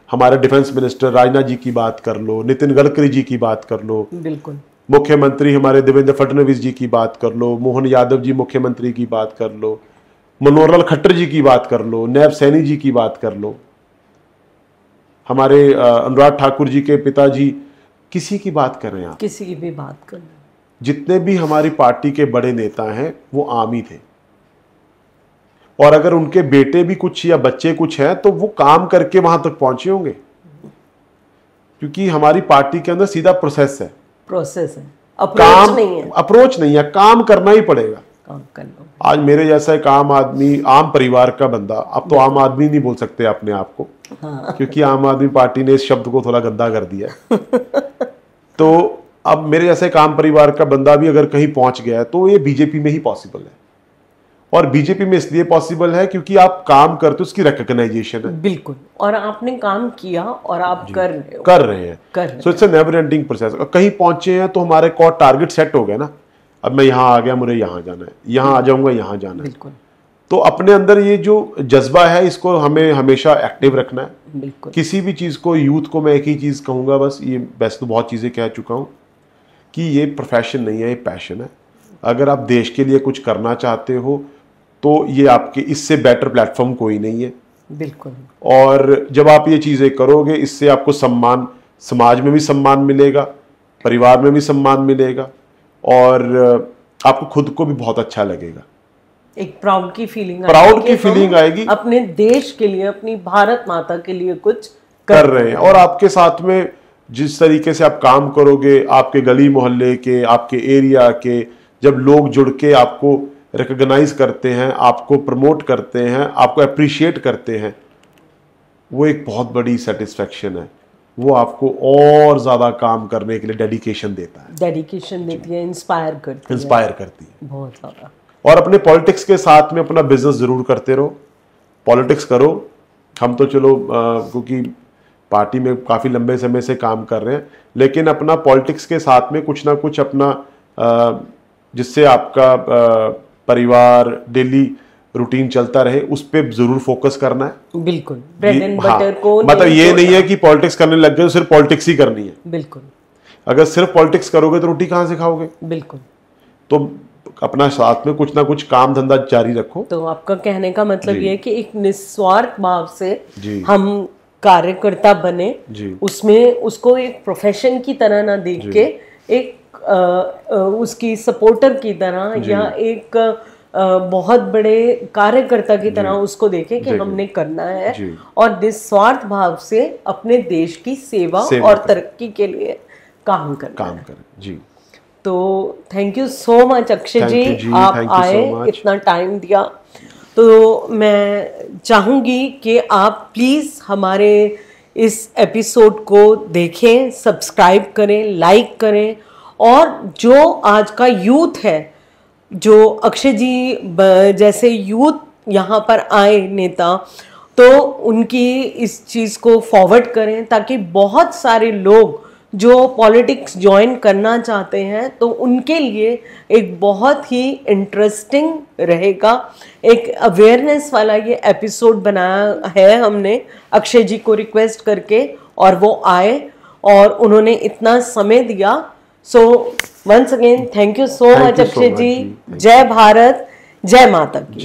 हमारे डिफेंस मिनिस्टर राजनाथ जी की बात कर लो, नितिन गडकरी जी की बात कर लो, बिल्कुल मुख्यमंत्री हमारे देवेंद्र फडणवीस जी की बात कर लो, मोहन यादव जी मुख्यमंत्री की बात कर लो, मनोहर लाल खट्टर जी की बात कर लो, नैब सैनी जी की बात कर लो, हमारे अनुराग ठाकुर जी के पिताजी, किसी की बात कर रहे हैं आप, किसी की भी बात कर रहे हैं, जितने भी हमारी पार्टी के बड़े नेता हैं वो आम ही थे। और अगर उनके बेटे भी कुछ या बच्चे कुछ हैं तो वो काम करके वहां तक पहुंचे होंगे, क्योंकि हमारी पार्टी के अंदर सीधा प्रोसेस है, अप्रोच नहीं है, अप्रोच नहीं है, काम करना ही पड़ेगा। काम करना। आज मेरे जैसा एक आम आदमी, आम परिवार का बंदा, अब तो आम आदमी नहीं बोल सकते अपने आप को, हाँ। क्योंकि आम आदमी पार्टी ने इस शब्द को थोड़ा गंदा कर दिया तो अब मेरे जैसे एक आम परिवार का बंदा भी अगर कहीं पहुंच गया है तो ये बीजेपी में ही पॉसिबल है। और बीजेपी में इसलिए पॉसिबल है क्योंकि आप काम करते हो, उसकी रिकॉग्नाइजेशन है। बिल्कुल, और आपने काम किया और आप कर रहे हैं। So it's a never ending process. कहीं पहुंचे हैं तो हमारे को टारगेट सेट हो गया ना, अब मैं यहाँ आ गया, मुझे यहाँ जाना है, यहाँ आ जाऊंगा, यहाँ जाना है। बिल्कुल। तो अपने अंदर ये जो जज्बा है इसको हमें हमेशा एक्टिव रखना है। बिल्कुल। किसी भी चीज को, यूथ को मैं एक ही चीज कहूंगा, बस ये वैसे तो बहुत चीजें कह चुका हूं कि ये प्रोफेशन नहीं है, ये पैशन है। अगर आप देश के लिए कुछ करना चाहते हो तो ये आपके इससे बेटर प्लेटफॉर्म कोई नहीं है। बिल्कुल। और जब आप ये चीजें करोगे इससे आपको सम्मान, समाज में भी सम्मान मिलेगा, परिवार में भी सम्मान मिलेगा और आपको खुद को भी बहुत अच्छा लगेगा। एक प्राउड की फीलिंग आएगी, अपने देश के लिए, अपनी भारत माता के लिए कुछ कर रहे हैं। और आपके साथ में जिस तरीके से आप काम करोगे, आपके गली मोहल्ले के, आपके एरिया के जब लोग जुड़ के आपको रिकॉग्नाइज करते हैं, आपको प्रमोट करते हैं, आपको अप्रिशिएट करते हैं, वो एक बहुत बड़ी सेटिस्फेक्शन है। वो आपको और ज्यादा काम करने के लिए डेडिकेशन देता है, डेडिकेशन देती है, इंस्पायर करती है बहुत ज्यादा। और अपने पॉलिटिक्स के साथ में अपना बिजनेस जरूर करते रहो, पॉलिटिक्स करो। हम तो चलो क्योंकि पार्टी में काफी लंबे समय से काम कर रहे हैं, लेकिन अपना पॉलिटिक्स के साथ में कुछ ना कुछ अपना जिससे आपका परिवार डेली रूटीन चलता रहे, उस पर जरूर फोकस करना है। बिल्कुल। ब्रेड एंड बटर को मतलब ये नहीं है कि पॉलिटिक्स करने लग गए तो सिर्फ पॉलिटिक्स ही करनी है। बिल्कुल। अगर सिर्फ पॉलिटिक्स करोगे तो रोटी कहां से खाओगे? बिल्कुल। तो अपना साथ में कुछ ना कुछ काम धंधा जारी रखो। तो आपका कहने का मतलब ये है कि एक निस्वार्थ भाव से हम कार्यकर्ता बने, उसमें उसको एक प्रोफेशन की तरह ना देख के एक उसकी सपोर्टर की तरह या एक बहुत बड़े कार्यकर्ता की तरह उसको देखें कि हमने करना है, और निस्वार्थ भाव से अपने देश की सेवा और तरक्की के लिए काम करें। जी। तो thank you so much Akshay ji, आप आए, इतना टाइम दिया। तो मैं चाहूँगी कि आप प्लीज़ हमारे इस एपिसोड को देखें, सब्सक्राइब करें, लाइक करें, और जो आज का यूथ है, जो अक्षय जी जैसे यूथ यहाँ पर आए नेता, तो उनकी इस चीज़ को फॉरवर्ड करें ताकि बहुत सारे लोग जो पॉलिटिक्स ज्वाइन करना चाहते हैं तो उनके लिए एक बहुत ही इंटरेस्टिंग रहेगा। एक अवेयरनेस वाला ये एपिसोड बनाया है हमने अक्षय जी को रिक्वेस्ट करके, और वो आए और उन्होंने इतना समय दिया। So once again thank you so much Akshay ji. जय भारत, जय माता की।